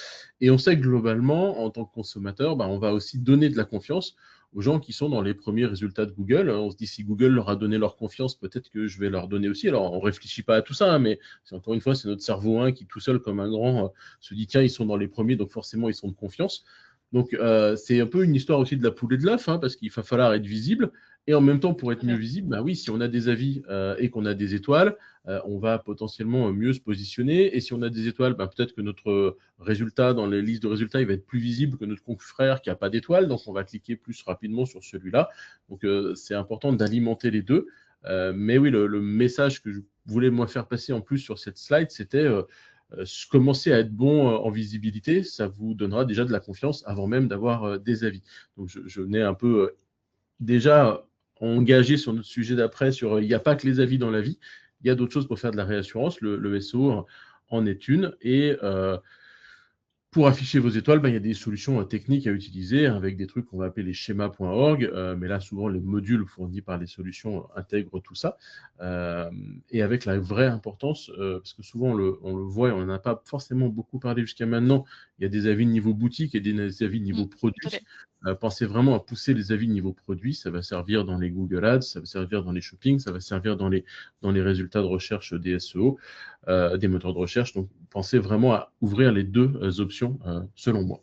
Et on sait que globalement, en tant que consommateur, on va aussi donner de la confiance aux gens qui sont dans les premiers résultats de Google. On se dit, si Google leur a donné leur confiance, peut-être que je vais leur donner aussi. Alors, on ne réfléchit pas à tout ça, mais encore une fois, c'est notre cerveau qui, tout seul, comme un grand, se dit, tiens, ils sont dans les premiers, donc forcément, ils sont de confiance. Donc, c'est un peu une histoire aussi de la poule et de l'œuf, parce qu'il va falloir être visible. Et en même temps, pour être mieux visible, oui, si on a des avis et qu'on a des étoiles, on va potentiellement mieux se positionner. Et si on a des étoiles, peut-être que notre résultat dans les listes de résultats, il va être plus visible que notre confrère qui n'a pas d'étoiles. Donc, on va cliquer plus rapidement sur celui-là. Donc, c'est important d'alimenter les deux. Mais oui, le message que je voulais moi faire passer en plus sur cette slide, c'était commencer à être bon en visibilité. Ça vous donnera déjà de la confiance avant même d'avoir des avis. Donc, je n'ai un peu déjà engagé sur notre sujet d'après, sur il n'y a pas que les avis dans la vie, il y a d'autres choses pour faire de la réassurance, le SEO en est une, et pour afficher vos étoiles, il y a des solutions techniques à utiliser avec des trucs qu'on va appeler les schémas.org, mais là, souvent, les modules fournis par les solutions intègrent tout ça. Et avec la vraie importance, parce que souvent, on le voit et on n'en a pas forcément beaucoup parlé jusqu'à maintenant, il y a des avis de niveau boutique et des avis de niveau produit. Pensez vraiment à pousser les avis de niveau produit. Ça va servir dans les Google Ads, ça va servir dans les shopping, ça va servir dans les résultats de recherche des SEO, des moteurs de recherche. Donc, pensez vraiment à ouvrir les deux options, selon moi.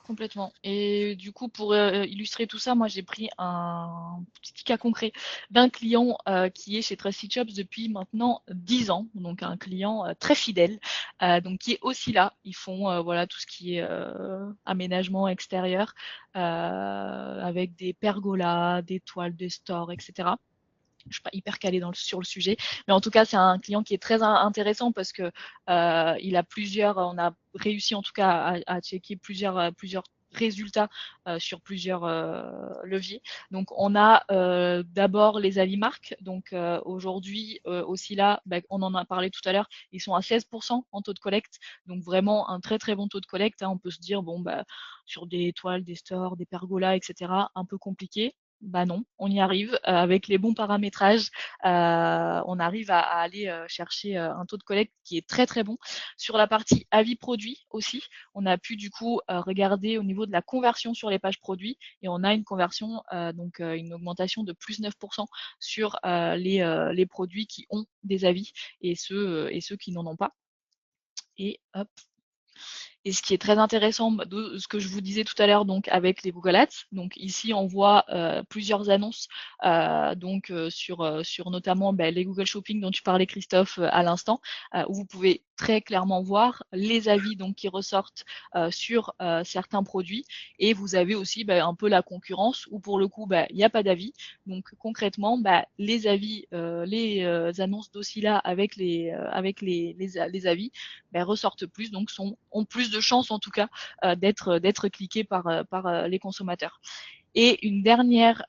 Complètement. Et du coup, pour illustrer tout ça, moi, j'ai pris un petit cas concret d'un client qui est chez Trusted Shops depuis maintenant 10 ans. Donc, un client très fidèle, donc qui est aussi là. Ils font voilà, tout ce qui est aménagement extérieur avec des pergolas, des toiles de store, etc. Je ne suis pas hyper calée sur le sujet, mais en tout cas, c'est un client qui est très intéressant parce que il a on a réussi en tout cas à checker plusieurs résultats sur plusieurs leviers. Donc, on a d'abord les avis marques. Donc, aujourd'hui, aussi là, on en a parlé tout à l'heure, ils sont à 16% en taux de collecte. Donc, vraiment un très, très bon taux de collecte. On peut se dire, sur des toiles, des stores, des pergolas, etc., un peu compliqué. Non, on y arrive avec les bons paramétrages. On arrive à aller chercher un taux de collecte qui est très très bon. Sur la partie avis produit aussi, on a pu du coup regarder au niveau de la conversion sur les pages produits et on a une conversion, donc une augmentation de plus 9% sur les produits qui ont des avis et ceux qui n'en ont pas. Et hop. Et ce qui est très intéressant, de ce que je vous disais tout à l'heure, donc avec les Google Ads. Donc ici, on voit plusieurs annonces, sur notamment les Google Shopping dont tu parlais, Christophe, à l'instant, où vous pouvez très clairement voir les avis donc qui ressortent sur certains produits, et vous avez aussi un peu la concurrence où pour le coup il n'y a pas d'avis. Donc concrètement les avis, les annonces d'Oscilla avec les avis ressortent plus, donc ont plus de chances en tout cas d'être cliqués par les consommateurs. Et une dernière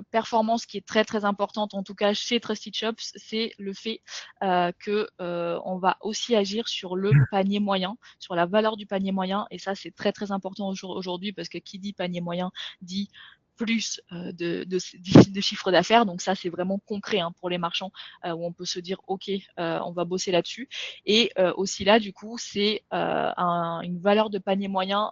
performance qui est très très importante, en tout cas chez Trusted Shops, c'est le fait que on va aussi agir sur le panier moyen, sur la valeur du panier moyen. Et ça, c'est très très important aujourd'hui, parce que qui dit panier moyen dit plus de chiffre d'affaires. Donc ça, c'est vraiment concret pour les marchands, où on peut se dire ok, on va bosser là-dessus. Et aussi là, du coup, c'est une valeur de panier moyen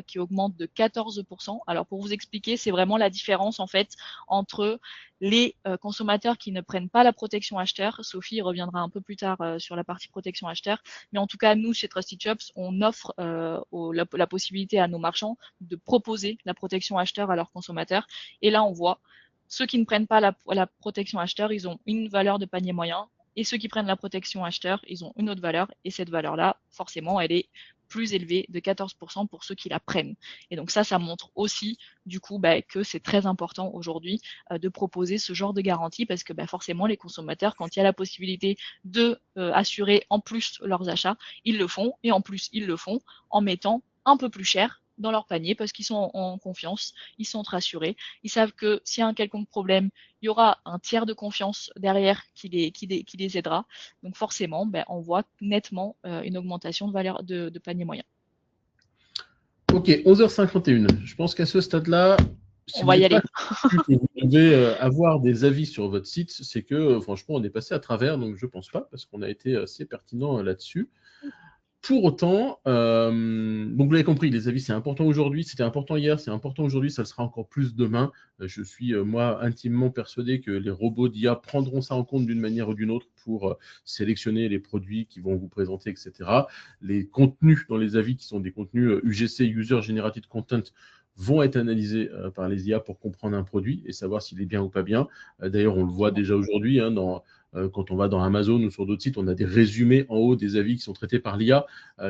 qui augmente de 14%. Alors pour vous expliquer, c'est vraiment la différence en fait entre les consommateurs qui ne prennent pas la protection acheteur. Sophie reviendra un peu plus tard sur la partie protection acheteur. Mais en tout cas, nous, chez Trusted Shops, on offre la possibilité à nos marchands de proposer la protection acheteur à leurs consommateurs. Et là, on voit ceux qui ne prennent pas la protection acheteur, ils ont une valeur de panier moyen. Et ceux qui prennent la protection acheteur, ils ont une autre valeur. Et cette valeur-là, forcément, elle est plus élevée de 14% pour ceux qui la prennent. Et donc ça montre aussi du coup que c'est très important aujourd'hui de proposer ce genre de garantie, parce que forcément les consommateurs, quand il y a la possibilité de assurer en plus leurs achats, ils le font, et en plus ils le font en mettant un peu plus cher dans leur panier, parce qu'ils sont en confiance, ils sont rassurés, ils savent que s'il y a un quelconque problème, il y aura un tiers de confiance derrière qui les aidera. Donc forcément, on voit nettement une augmentation de valeur de panier moyen. Ok, 11h51. Je pense qu'à ce stade-là, si on va y aller. Que vous devez avoir des avis sur votre site, c'est que franchement, on est passé à travers, donc je pense pas, parce qu'on a été assez pertinent là-dessus. Pour autant, donc vous l'avez compris, les avis c'est important aujourd'hui, c'était important hier, c'est important aujourd'hui, ça le sera encore plus demain. Je suis moi intimement persuadé que les robots d'IA prendront ça en compte d'une manière ou d'une autre pour sélectionner les produits qui vont vous présenter, etc. Les contenus dans les avis qui sont des contenus UGC, User Generated Content, vont être analysés par les IA pour comprendre un produit et savoir s'il est bien ou pas bien. D'ailleurs, on le voit déjà aujourd'hui quand on va dans Amazon ou sur d'autres sites, on a des résumés en haut des avis qui sont traités par l'IA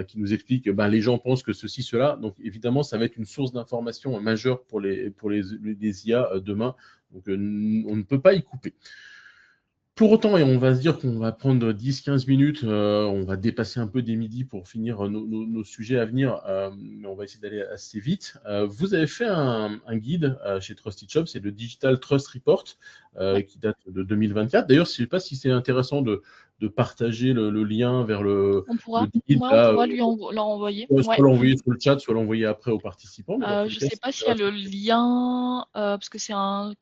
qui nous expliquent les gens pensent que ceci, cela. Donc évidemment, ça va être une source d'information majeure pour les IA demain. Donc on ne peut pas y couper. Pour autant, et on va se dire qu'on va prendre 10-15 minutes, on va dépasser un peu des midis pour finir nos sujets à venir, mais on va essayer d'aller assez vite. Vous avez fait un guide chez Trusted Shop, c'est le Digital Trust Report, qui date de 2024. D'ailleurs, je ne sais pas si c'est intéressant de partager le lien vers le guide. On pourra lui l'envoyer. Soit l'envoyer sur le chat, soit l'envoyer après aux participants. Je ne sais pas s'il y a le lien, parce que c'est un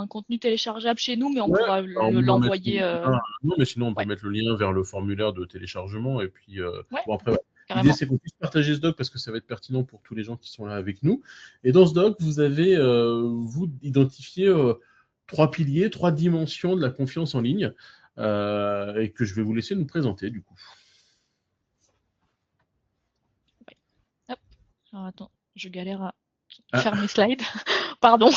contenu téléchargeable chez nous, mais on pourra l'envoyer. Non, mais sinon, on peut mettre le lien vers le formulaire de téléchargement. Et puis, bon, après, l'idée, c'est qu'on puisse partager ce doc parce que ça va être pertinent pour tous les gens qui sont là avec nous. Et dans ce doc, vous avez vous identifié 3 piliers, 3 dimensions de la confiance en ligne, et que je vais vous laisser nous présenter du coup. Hop. Alors, attends, je galère à faire mes slides. Pardon.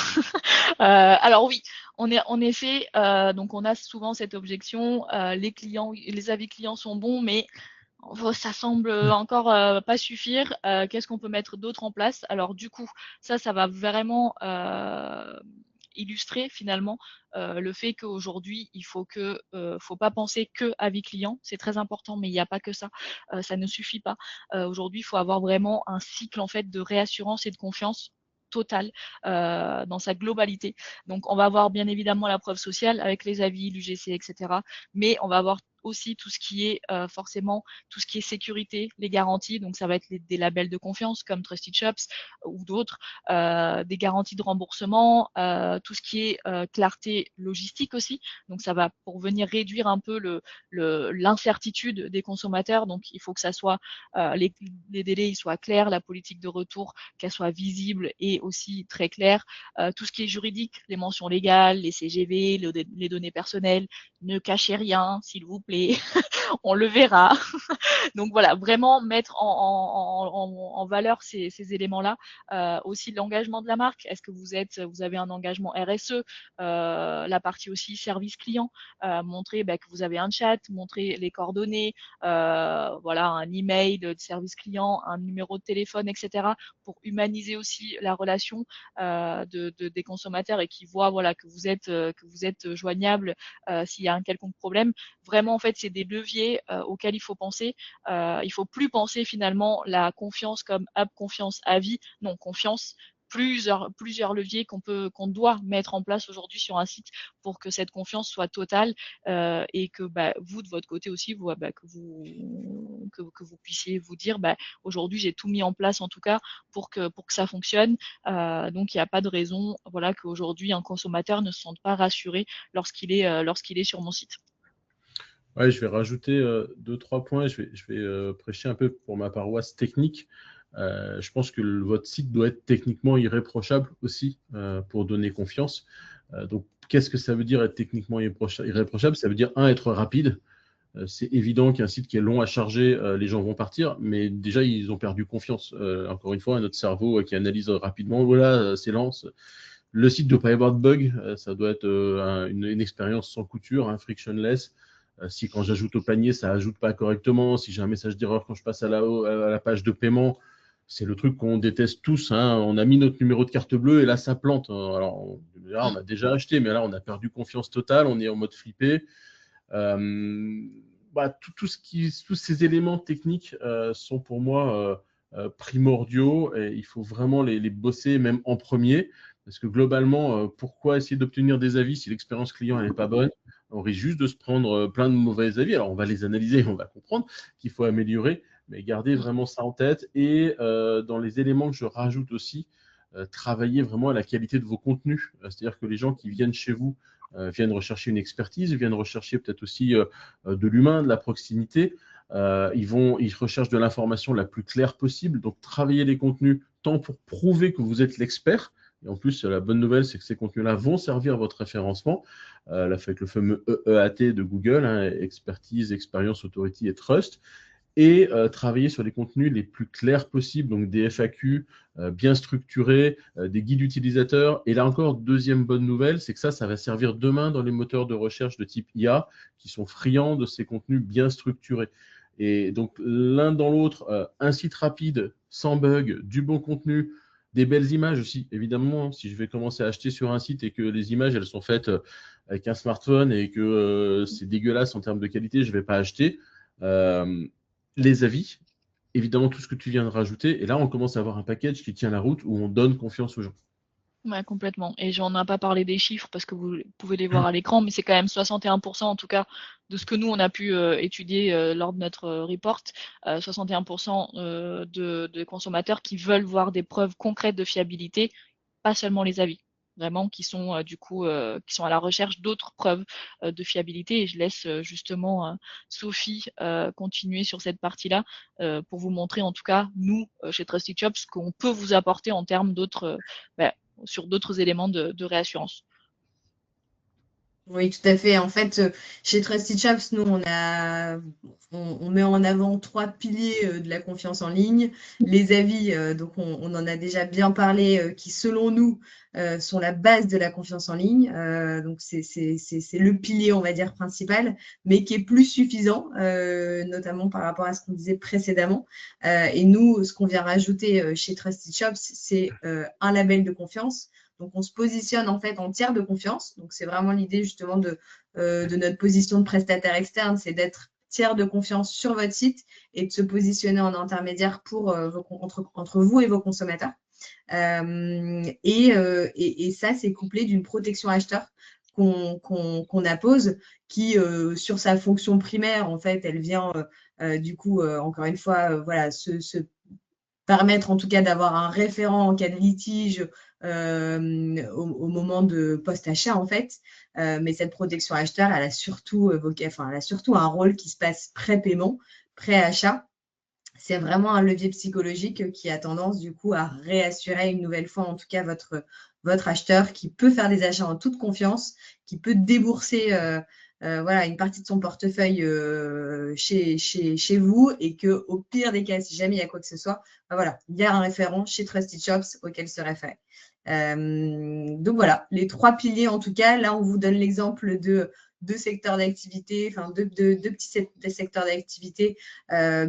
Alors oui, en effet, donc on a souvent cette objection, les avis clients sont bons, mais ça semble encore pas suffire. Qu'est-ce qu'on peut mettre d'autre en place? Alors du coup, ça va vraiment illustrer finalement le fait qu'aujourd'hui, faut pas penser que avis client. C'est très important, mais il n'y a pas que ça. Ça ne suffit pas. Aujourd'hui, il faut avoir vraiment un cycle en fait de réassurance et de confiance totale dans sa globalité. Donc, on va avoir bien évidemment la preuve sociale avec les avis, l'UGC, etc. Mais on va avoir aussi tout ce qui est forcément tout ce qui est sécurité, les garanties. Donc, ça va être des labels de confiance comme Trusted Shops ou d'autres, des garanties de remboursement, tout ce qui est clarté logistique aussi. Donc, ça va pour venir réduire un peu l'incertitude des consommateurs. Donc, il faut que ça soit les délais ils soient clairs, la politique de retour qu'elle soit visible et aussi très claire. Tout ce qui est juridique, les mentions légales, les CGV, les données personnelles, ne cachez rien, s'il vous plaît. plaît, on le verra. Donc voilà, vraiment mettre en valeur ces éléments-là. Aussi l'engagement de la marque. Est-ce que vous avez un engagement RSE, la partie aussi service client, montrer que vous avez un chat, montrer les coordonnées, voilà, un email de service client, un numéro de téléphone, etc. pour humaniser aussi la relation des consommateurs et qui voient voilà que vous êtes joignable s'il y a un quelconque problème. Vraiment, en fait, c'est des leviers auxquels il faut penser. Il faut plus penser finalement la confiance comme confiance à vie. Non, confiance, plusieurs leviers qu'on doit mettre en place aujourd'hui sur un site pour que cette confiance soit totale et que vous de votre côté aussi que vous puissiez vous dire aujourd'hui j'ai tout mis en place en tout cas pour que ça fonctionne. Donc il n'y a pas de raison voilà qu'aujourd'hui un consommateur ne se sente pas rassuré lorsqu'il est sur mon site. Ouais, je vais rajouter 2-3 points. Je vais prêcher un peu pour ma paroisse technique. Je pense que votre site doit être techniquement irréprochable aussi pour donner confiance. Donc, qu'est-ce que ça veut dire être techniquement irréprochable? Ça veut dire, être rapide. C'est évident qu'un site qui est long à charger, les gens vont partir, mais déjà, ils ont perdu confiance. Encore une fois, notre cerveau qui analyse rapidement, voilà, c'est lent. Le site ne doit pas y avoir de bug. Ça doit être une expérience sans couture, frictionless. Si quand j'ajoute au panier, ça ajoute pas correctement, si j'ai un message d'erreur quand je passe à la page de paiement, c'est le truc qu'on déteste tous. On a mis notre numéro de carte bleue et là, ça plante. Alors, on a déjà acheté, mais là, on a perdu confiance totale, on est en mode flippé. Tous ces éléments techniques sont pour moi primordiaux et il faut vraiment les bosser même en premier. Parce que globalement, pourquoi essayer d'obtenir des avis si l'expérience client n'est pas bonne? On risque juste de se prendre plein de mauvais avis. Alors, on va les analyser, on va comprendre qu'il faut améliorer, mais gardez vraiment ça en tête. Et dans les éléments que je rajoute aussi, travaillez vraiment à la qualité de vos contenus. C'est-à-dire que les gens qui viennent chez vous viennent rechercher une expertise, viennent rechercher peut-être aussi de l'humain, de la proximité. Ils recherchent de l'information la plus claire possible. Donc, travaillez les contenus tant pour prouver que vous êtes l'expert. Et en plus, la bonne nouvelle, c'est que ces contenus-là vont servir à votre référencement, avec le fameux EEAT de Google, expertise, experience, authority et trust. Et travailler sur les contenus les plus clairs possibles, donc des FAQ bien structurés, des guides utilisateurs. Et là encore, deuxième bonne nouvelle, c'est que ça va servir demain dans les moteurs de recherche de type IA qui sont friands de ces contenus bien structurés. Et donc, l'un dans l'autre, un site rapide, sans bug, du bon contenu, des belles images aussi. Évidemment, si je vais commencer à acheter sur un site et que les images, elles sont faites avec un smartphone et que c'est dégueulasse en termes de qualité, je ne vais pas acheter. Les avis, évidemment tout ce que tu viens de rajouter, et là on commence à avoir un package qui tient la route où on donne confiance aux gens. Ouais, complètement. Et j'en ai pas parlé des chiffres parce que vous pouvez les voir à l'écran, mais c'est quand même 61% en tout cas de ce que nous on a pu étudier lors de notre report. 61% de consommateurs qui veulent voir des preuves concrètes de fiabilité, pas seulement les avis. Vraiment, qui sont qui sont à la recherche d'autres preuves de fiabilité. Et je laisse justement Sophie continuer sur cette partie-là pour vous montrer en tout cas nous chez Trusted Shop ce qu'on peut vous apporter en termes d'autres sur d'autres éléments de réassurance. Oui, tout à fait. En fait, chez Trusted Shops, nous, on met en avant 3 piliers de la confiance en ligne. Les avis, donc on en a déjà bien parlé, qui selon nous sont la base de la confiance en ligne. Donc c'est le pilier, on va dire, principal, mais qui est plus suffisant, notamment par rapport à ce qu'on disait précédemment. Et nous, ce qu'on vient rajouter chez Trusted Shops, c'est un label de confiance. Donc, on se positionne en fait en tiers de confiance. Donc, c'est vraiment l'idée justement de notre position de prestataire externe, c'est d'être tiers de confiance sur votre site et de se positionner en intermédiaire pour entre vous et vos consommateurs. Et ça, c'est couplé d'une protection acheteur qu'on appose, qui sur sa fonction primaire, en fait, elle vient du coup, encore une fois, voilà, se permettre en tout cas d'avoir un référent en cas de litige au moment de post-achat en fait. Mais cette protection acheteur, elle a surtout un rôle qui se passe pré-paiement, pré-achat. C'est vraiment un levier psychologique qui a tendance du coup à réassurer une nouvelle fois en tout cas votre acheteur qui peut faire des achats en toute confiance, qui peut débourser voilà, une partie de son portefeuille chez vous et qu'au pire des cas, si jamais il y a quoi que ce soit, ben voilà, il y a un référent chez Trusted Shops auquel se référer. Donc voilà, les 3 piliers en tout cas. Là, on vous donne l'exemple de 2 secteurs d'activité, enfin deux petits secteurs d'activité,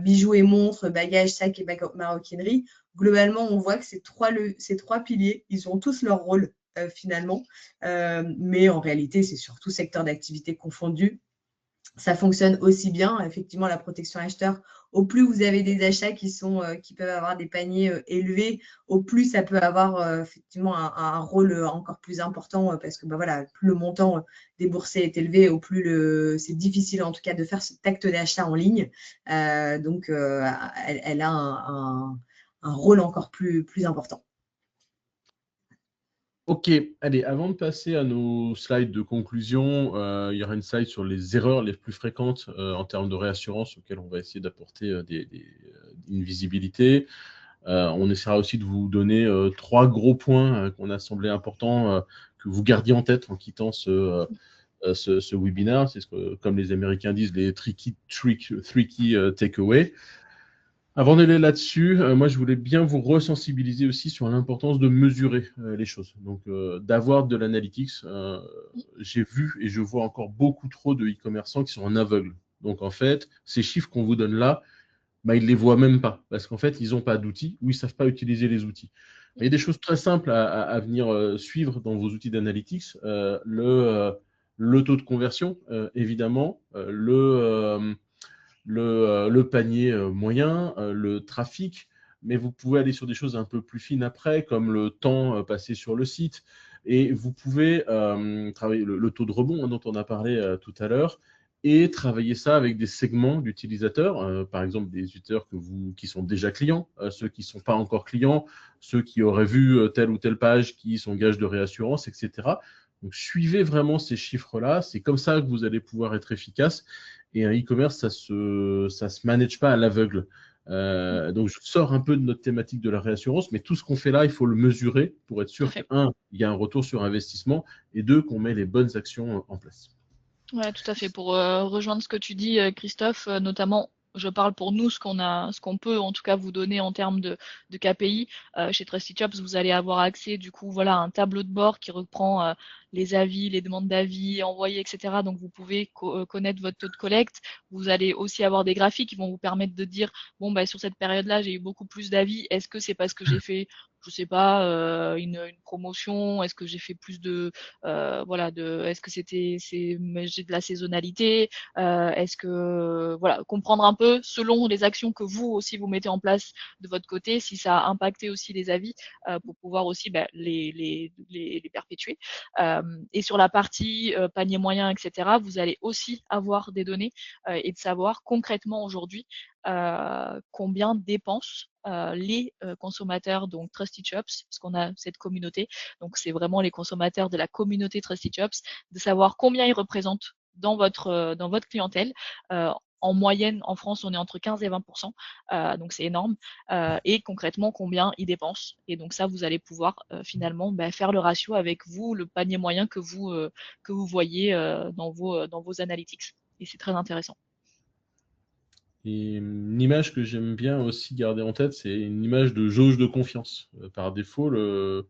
bijoux et montres, bagages, sacs et maroquinerie. Globalement, on voit que ces trois piliers, ils ont tous leur rôle finalement, mais en réalité, c'est surtout secteur d'activité confondu. Ça fonctionne aussi bien, effectivement, la protection acheteur. Au plus vous avez des achats qui peuvent avoir des paniers élevés, au plus ça peut avoir effectivement un rôle encore plus important parce que voilà, plus le montant déboursé est élevé, au plus c'est difficile en tout cas de faire cet acte d'achat en ligne. Donc, elle a un rôle encore plus important. Ok, allez, avant de passer à nos slides de conclusion, il y aura une slide sur les erreurs les plus fréquentes en termes de réassurance auxquelles on va essayer d'apporter une visibilité. On essaiera aussi de vous donner 3 gros points qu'on a semblé importants que vous gardiez en tête en quittant ce webinaire. C'est comme les Américains disent, les three key takeaways. Avant d'aller là-dessus, moi je voulais bien vous resensibiliser aussi sur l'importance de mesurer les choses. Donc d'avoir de l'analytics. J'ai vu et je vois encore beaucoup trop de e-commerçants qui sont en aveugle. Donc en fait, ces chiffres qu'on vous donne là, ils ne les voient même pas parce qu'en fait, ils n'ont pas d'outils ou ils ne savent pas utiliser les outils. Il y a des choses très simples à venir suivre dans vos outils d'analytics. Le taux de conversion, évidemment, le panier moyen, le trafic, mais vous pouvez aller sur des choses un peu plus fines après, comme le temps passé sur le site. Et vous pouvez travailler le taux de rebond dont on a parlé tout à l'heure, et travailler ça avec des segments d'utilisateurs, par exemple des utilisateurs qui sont déjà clients, ceux qui ne sont pas encore clients, ceux qui auraient vu telle ou telle page qui sont gages de réassurance, etc. Donc suivez vraiment ces chiffres-là, c'est comme ça que vous allez pouvoir être efficace. Et un e-commerce, ça se manage pas à l'aveugle. Donc je sors un peu de notre thématique de la réassurance, mais tout ce qu'on fait là, il faut le mesurer pour être sûr que, 1, il y a un retour sur investissement, et 2, qu'on met les bonnes actions en place. Ouais, tout à fait. Pour rejoindre ce que tu dis, Christophe, notamment, je parle pour nous, ce qu'on peut en tout cas vous donner en termes de KPI. Chez Trusted Shops, vous allez avoir accès du coup, voilà, à un tableau de bord qui reprend les avis, les demandes d'avis envoyées, etc. Donc vous pouvez connaître votre taux de collecte. Vous allez aussi avoir des graphiques qui vont vous permettre de dire, bon, bah, sur cette période-là, j'ai eu beaucoup plus d'avis. Est-ce que c'est parce que j'ai fait, je sais pas, une promotion? Est-ce que j'ai fait plus de voilà, est-ce que j'ai de la saisonnalité, est-ce que voilà, comprendre un peu selon les actions que vous aussi vous mettez en place de votre côté, si ça a impacté aussi les avis pour pouvoir aussi les perpétuer. Et sur la partie panier moyen, etc., vous allez aussi avoir des données et de savoir concrètement aujourd'hui combien dépensent les consommateurs, donc Trusted Shops, parce qu'on a cette communauté, donc c'est vraiment les consommateurs de la communauté Trusted Shops, de savoir combien ils représentent dans votre clientèle. En moyenne, en France, on est entre 15 et 20%, donc c'est énorme. Et concrètement, combien ils dépensent. Et donc ça, vous allez pouvoir finalement faire le ratio avec vous, le panier moyen que vous voyez dans vos analytics. Et c'est très intéressant. Et une image que j'aime bien aussi garder en tête, c'est une image de jauge de confiance. Par défaut, le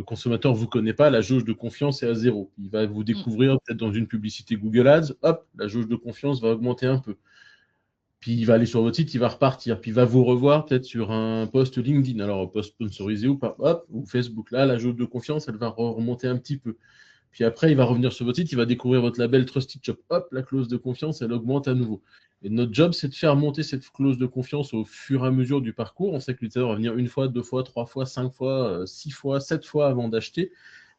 consommateur ne vous connaît pas, la jauge de confiance est à 0. Il va vous découvrir peut-être dans une publicité Google Ads, hop, la jauge de confiance va augmenter un peu. Puis il va aller sur votre site, il va repartir. Puis il va vous revoir peut-être sur un post LinkedIn, alors post sponsorisé ou pas, hop, ou Facebook. Là, la jauge de confiance, elle va remonter un petit peu. Puis après, il va revenir sur votre site, il va découvrir votre label Trusted Shop. Hop, la clause de confiance, elle augmente à nouveau. Et notre job, c'est de faire monter cette clause de confiance au fur et à mesure du parcours. On sait que l'utilisateur va venir 1 fois, 2 fois, 3 fois, 5 fois, 6 fois, 7 fois avant d'acheter.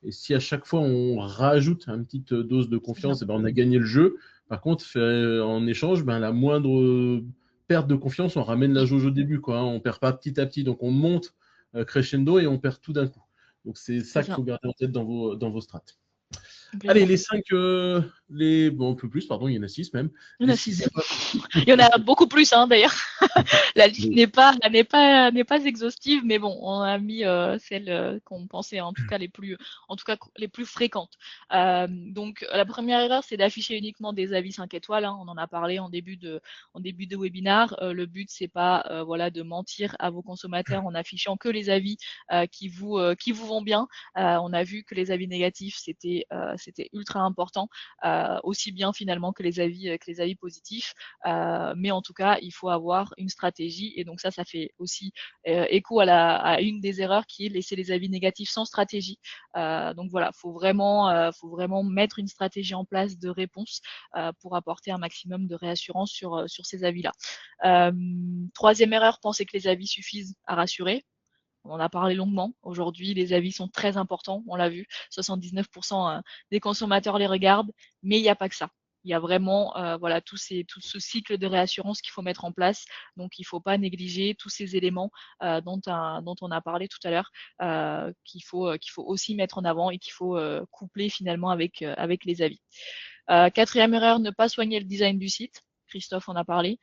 Et si à chaque fois, on rajoute une petite dose de confiance, on a gagné le jeu. Par contre, en échange, la moindre perte de confiance, on ramène la jauge au début. On ne perd pas petit à petit. Donc, on monte crescendo et on perd tout d'un coup. Donc, c'est ça qu'il faut garder en tête dans vos strates. Allez, complètement. les 5, bon, un peu plus, pardon, il y en a 6 même. Il y en Les a 6 6. erreurs. Il y en a beaucoup plus, hein, d'ailleurs. La liste Oui. n'est pas exhaustive, mais bon, on a mis celles qu'on pensait en tout cas les plus fréquentes. Donc la première erreur, c'est d'afficher uniquement des avis 5 étoiles, hein. On en a parlé en début de webinaire. Le but, c'est pas voilà, de mentir à vos consommateurs en affichant que les avis qui vous vont bien. On a vu que les avis négatifs, c'était ultra important, aussi bien finalement que les avis positifs. Mais en tout cas, il faut avoir une stratégie. Et donc ça fait aussi écho à une des erreurs qui est laisser les avis négatifs sans stratégie. Donc voilà, faut vraiment mettre une stratégie en place de réponse pour apporter un maximum de réassurance sur ces avis-là. Troisième erreur, penser que les avis suffisent à rassurer. On en a parlé longuement. Aujourd'hui, les avis sont très importants, on l'a vu. 79% des consommateurs les regardent, mais il n'y a pas que ça. Il y a vraiment voilà, tout ce cycle de réassurance qu'il faut mettre en place. Donc, il ne faut pas négliger tous ces éléments dont on a parlé tout à l'heure, qu'il faut aussi mettre en avant et qu'il faut coupler finalement avec les avis. Quatrième erreur, ne pas soigner le design du site. Christophe en a parlé.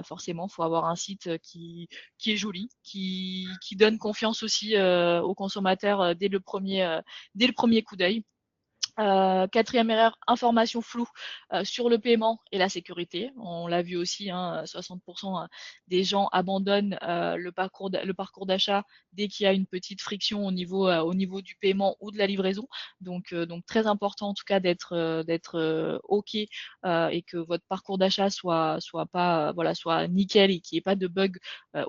Forcément, il faut avoir un site qui est joli, qui donne confiance aussi aux consommateurs dès le premier coup d'œil. Quatrième erreur, information floue sur le paiement et la sécurité. On l'a vu aussi, hein, 60% des gens abandonnent le parcours d'achat dès qu'il y a une petite friction au niveau du paiement ou de la livraison. Donc très important en tout cas d'être OK et que votre parcours d'achat soit nickel et qu'il n'y ait pas de bug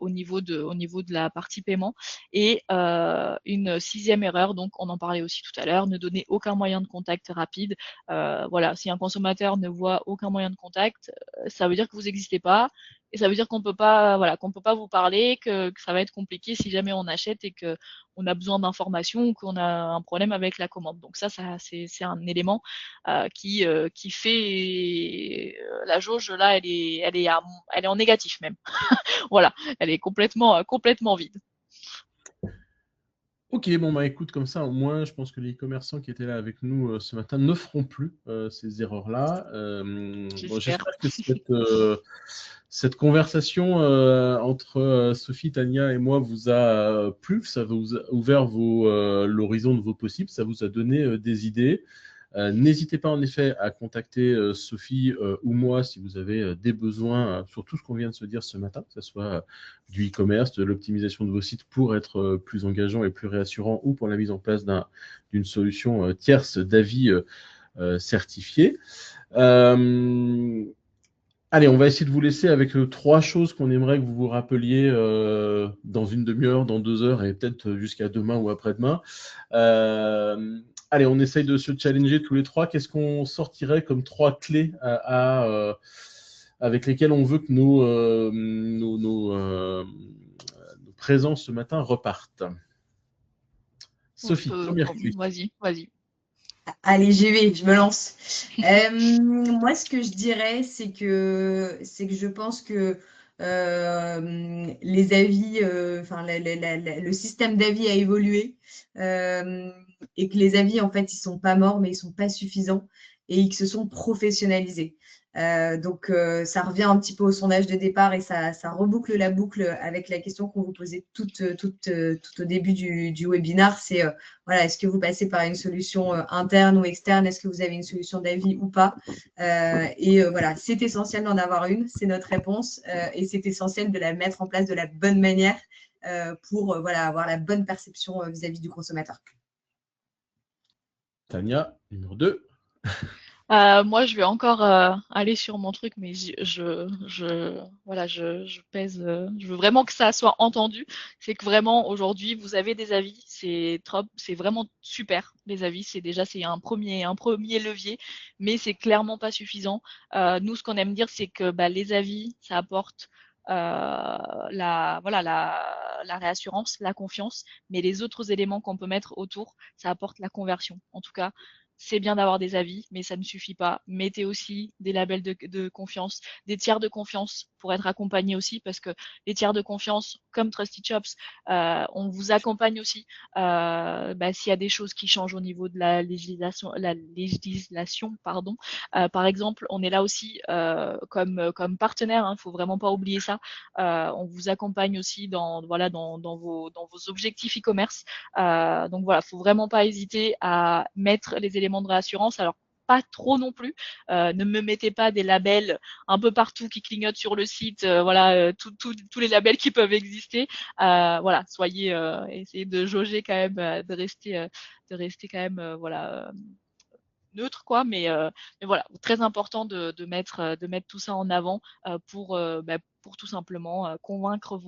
au niveau de la partie paiement. Et une sixième erreur, donc on en parlait aussi tout à l'heure, ne donner aucun moyen de contact rapide. Voilà, si un consommateur ne voit aucun moyen de contact, ça veut dire que vous n'existez pas. Et ça veut dire qu'on peut pas vous parler, que ça va être compliqué si jamais on achète et que on a besoin d'informations ou qu'on a un problème avec la commande. Donc ça c'est un élément qui fait la jauge là, elle est en négatif même. Voilà, elle est complètement vide. Ok, bon, bah écoute, comme ça, au moins, je pense que les e-commerçants qui étaient là avec nous ce matin ne feront plus ces erreurs-là. Bon, J'espère. j'espère que cette conversation entre Sophie, Tania et moi vous a plu, ça vous a ouvert l'horizon de vos possibles, ça vous a donné des idées. N'hésitez pas en effet à contacter Sophie ou moi si vous avez des besoins sur tout ce qu'on vient de se dire ce matin, que ce soit du e-commerce, de l'optimisation de vos sites pour être plus engageant et plus réassurant ou pour la mise en place d'une solution tierce d'avis certifié. Allez, on va essayer de vous laisser avec 3 choses qu'on aimerait que vous vous rappeliez dans une demi-heure, dans 2 heures et peut-être jusqu'à demain ou après-demain. Allez, on essaye de se challenger tous les 3. Qu'est-ce qu'on sortirait comme 3 clés avec lesquelles on veut que nos présences ce matin repartent? Sophie, première clé. Vas-y. Allez, j'y vais, je me lance. Moi, ce que je dirais, c'est que je pense que les avis, enfin, le système d'avis a évolué et que les avis, en fait, ils sont pas morts, mais ils sont pas suffisants et ils se sont professionnalisés. Donc, ça revient un petit peu au sondage de départ et ça reboucle la boucle avec la question qu'on vous posait tout au début du webinaire. C'est voilà, est-ce que vous passez par une solution interne ou externe? Est-ce que vous avez une solution d'avis ou pas? Voilà, c'est essentiel d'en avoir une, c'est notre réponse, et c'est essentiel de la mettre en place de la bonne manière pour voilà, avoir la bonne perception vis-à-vis du consommateur. Tania, numéro 2. Moi, je vais encore aller sur mon truc, mais voilà, je pèse. Je veux vraiment que ça soit entendu. C'est que vraiment aujourd'hui, vous avez des avis, c'est vraiment super. Les avis, c'est un premier levier, mais c'est clairement pas suffisant. Nous, ce qu'on aime dire, c'est que les avis, ça apporte la réassurance, la confiance, mais les autres éléments qu'on peut mettre autour, ça apporte la conversion. En tout cas, c'est bien d'avoir des avis, mais ça ne suffit pas. Mettez aussi des labels de confiance, des tiers de confiance pour être accompagné aussi, parce que les tiers de confiance comme Trusted Shops, on vous accompagne aussi s'il y a des choses qui changent au niveau de la législation, pardon. Par exemple, on est là aussi comme partenaire, hein, faut vraiment pas oublier ça. On vous accompagne aussi dans vos objectifs e-commerce. Donc voilà, faut vraiment pas hésiter à mettre les éléments de réassurance. Alors pas trop non plus. Ne me mettez pas des labels un peu partout qui clignotent sur le site. Tous les labels qui peuvent exister. Voilà, essayez de jauger quand même, de rester quand même, neutre, quoi. Mais voilà, très important de mettre tout ça en avant pour tout simplement convaincre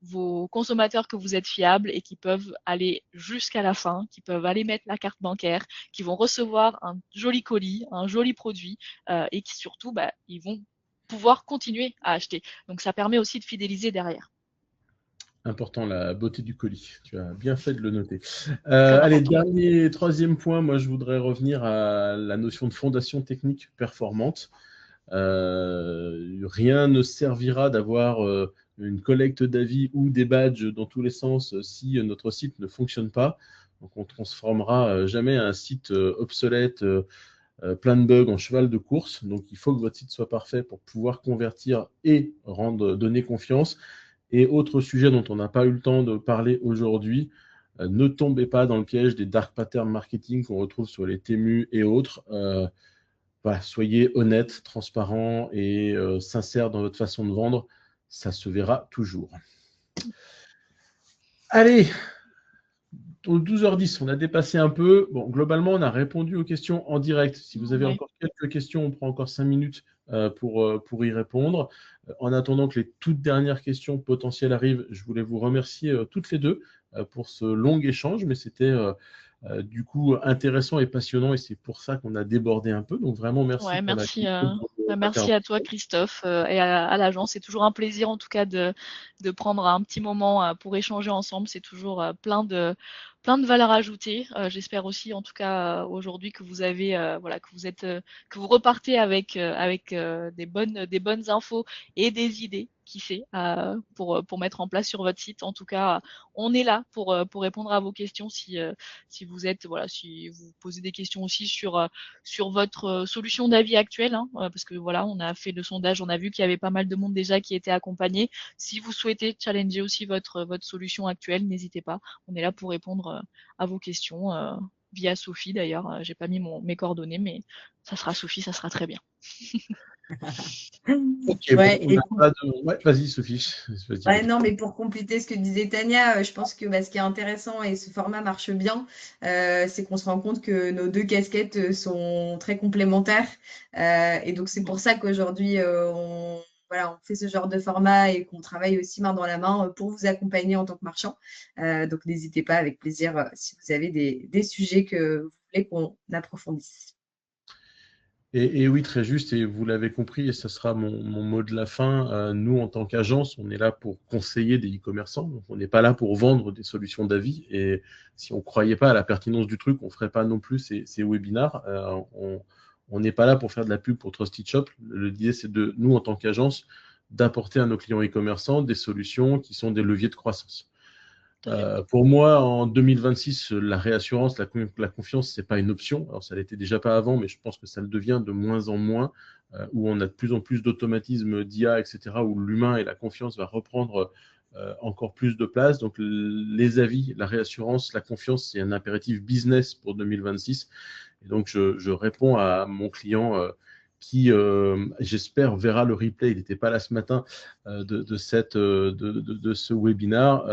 vos consommateurs que vous êtes fiables et qui peuvent aller jusqu'à la fin, qui peuvent aller mettre la carte bancaire, qui vont recevoir un joli colis, un joli produit et qui surtout, ils vont pouvoir continuer à acheter. Donc ça permet aussi de fidéliser derrière. Important, la beauté du colis. Tu as bien fait de le noter. Très Allez, important. troisième point, moi je voudrais revenir à la notion de fondation technique performante. Rien ne servira d'avoir une collecte d'avis ou des badges dans tous les sens si notre site ne fonctionne pas. Donc on transformera jamais un site obsolète, plein de bugs en cheval de course. Donc il faut que votre site soit parfait pour pouvoir convertir et donner confiance. Et autre sujet dont on n'a pas eu le temps de parler aujourd'hui, ne tombez pas dans le piège des dark patterns marketing qu'on retrouve sur les Temu et autres. Voilà, soyez honnête, transparent et sincère dans votre façon de vendre. Ça se verra toujours. Allez, aux 12h10, on a dépassé un peu. Bon, globalement, on a répondu aux questions en direct. Si vous avez encore quelques questions, on prend encore 5 minutes pour y répondre. En attendant que les toutes dernières questions potentielles arrivent, je voulais vous remercier toutes les deux pour ce long échange, mais c'était du coup intéressant et passionnant et c'est pour ça qu'on a débordé un peu. Donc vraiment, merci Ouais, pour merci à toi Christophe et à l'agence. C'est toujours un plaisir en tout cas de prendre un petit moment pour échanger ensemble. C'est toujours plein de valeur ajoutée. J'espère aussi en tout cas aujourd'hui que vous avez que vous repartez avec des bonnes infos et des idées, qui sait, pour mettre en place sur votre site. En tout cas, on est là pour répondre à vos questions si si vous posez des questions aussi sur votre solution d'avis actuelle, hein, parce que voilà, on a fait le sondage, on a vu qu'il y avait pas mal de monde déjà qui était accompagné. Si vous souhaitez challenger aussi votre solution actuelle, n'hésitez pas. On est là pour répondre à vos questions via Sophie d'ailleurs. J'ai pas mis mes coordonnées, mais ça sera Sophie, ça sera très bien. Ok, Ouais, vas-y Sophie. Ouais, non, mais pour compléter ce que disait Tania, je pense que ce qui est intéressant et ce format marche bien, c'est qu'on se rend compte que nos deux casquettes sont très complémentaires. Et donc, c'est pour ça qu'aujourd'hui, on fait ce genre de format et qu'on travaille aussi main dans la main pour vous accompagner en tant que marchand. Donc, n'hésitez pas, avec plaisir, si vous avez des sujets que vous voulez qu'on approfondisse. Et oui, très juste, et vous l'avez compris, et ce sera mon mot de la fin. Nous, en tant qu'agence, on est là pour conseiller des e-commerçants. Donc on n'est pas là pour vendre des solutions d'avis. Et si on ne croyait pas à la pertinence du truc, on ne ferait pas non plus ces webinars. On n'est pas là pour faire de la pub pour Trusted Shop. L'idée, c'est de nous, en tant qu'agence, d'apporter à nos clients e-commerçants des solutions qui sont des leviers de croissance. Pour moi, en 2026, la réassurance, la confiance, c'est pas une option. Alors, ça l'était déjà pas avant, mais je pense que ça le devient de moins en moins, où on a de plus en plus d'automatismes d'IA, etc., où l'humain et la confiance va reprendre encore plus de place. Donc, les avis, la réassurance, la confiance, c'est un impératif business pour 2026. Et donc, je réponds à mon client qui, j'espère, verra le replay. Il n'était pas là ce matin de ce webinar.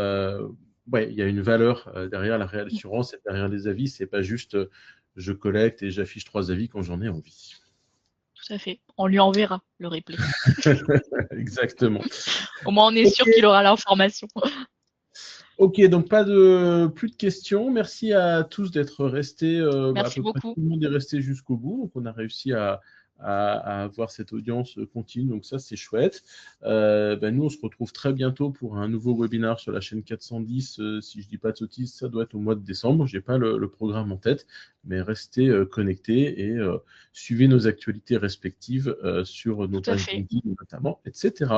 Ouais, il y a une valeur derrière la réassurance et derrière les avis. C'est pas juste je collecte et j'affiche 3 avis quand j'en ai envie. Tout à fait. On lui enverra le replay. Exactement. Au moins, on est sûr qu'il aura l'information. Ok, donc plus de questions. Merci à tous d'être restés. Merci à peu près beaucoup. tout le monde est resté jusqu'au bout. Donc on a réussi à à avoir cette audience continue. Donc ça, c'est chouette. Nous, on se retrouve très bientôt pour un nouveau webinaire sur la chaîne 410. Si je ne dis pas de sottises, ça doit être au mois de décembre. Je n'ai pas le programme en tête, mais restez connectés et suivez nos actualités respectives sur nos pages LinkedIn notamment, etc.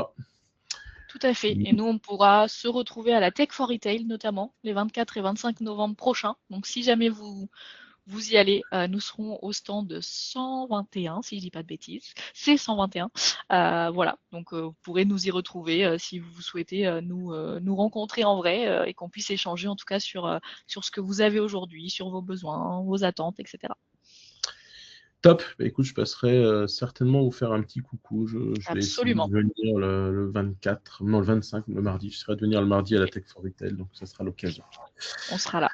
Tout à fait. Et nous, on pourra se retrouver à la Tech for Retail, notamment, les 24 et 25 novembre prochains. Donc, si jamais vous y allez, nous serons au stand 121, si je dis pas de bêtises. C'est 121. Voilà. Donc, vous pourrez nous y retrouver si vous souhaitez nous rencontrer en vrai et qu'on puisse échanger, en tout cas, sur ce que vous avez aujourd'hui, sur vos besoins, vos attentes, etc. Top. Écoute, je passerai certainement vous faire un petit coucou. Je vais essayer de venir le 24, non le 25, le mardi. Je serai de venir le mardi à la Tech for Retail, donc ça sera l'occasion. On sera là.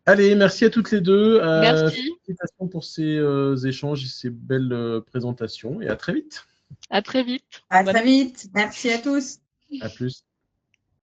Allez, merci à toutes les deux. Merci. Félicitations pour ces échanges et ces belles présentations et à très vite. À très vite. À très vite. Merci à tous. À plus.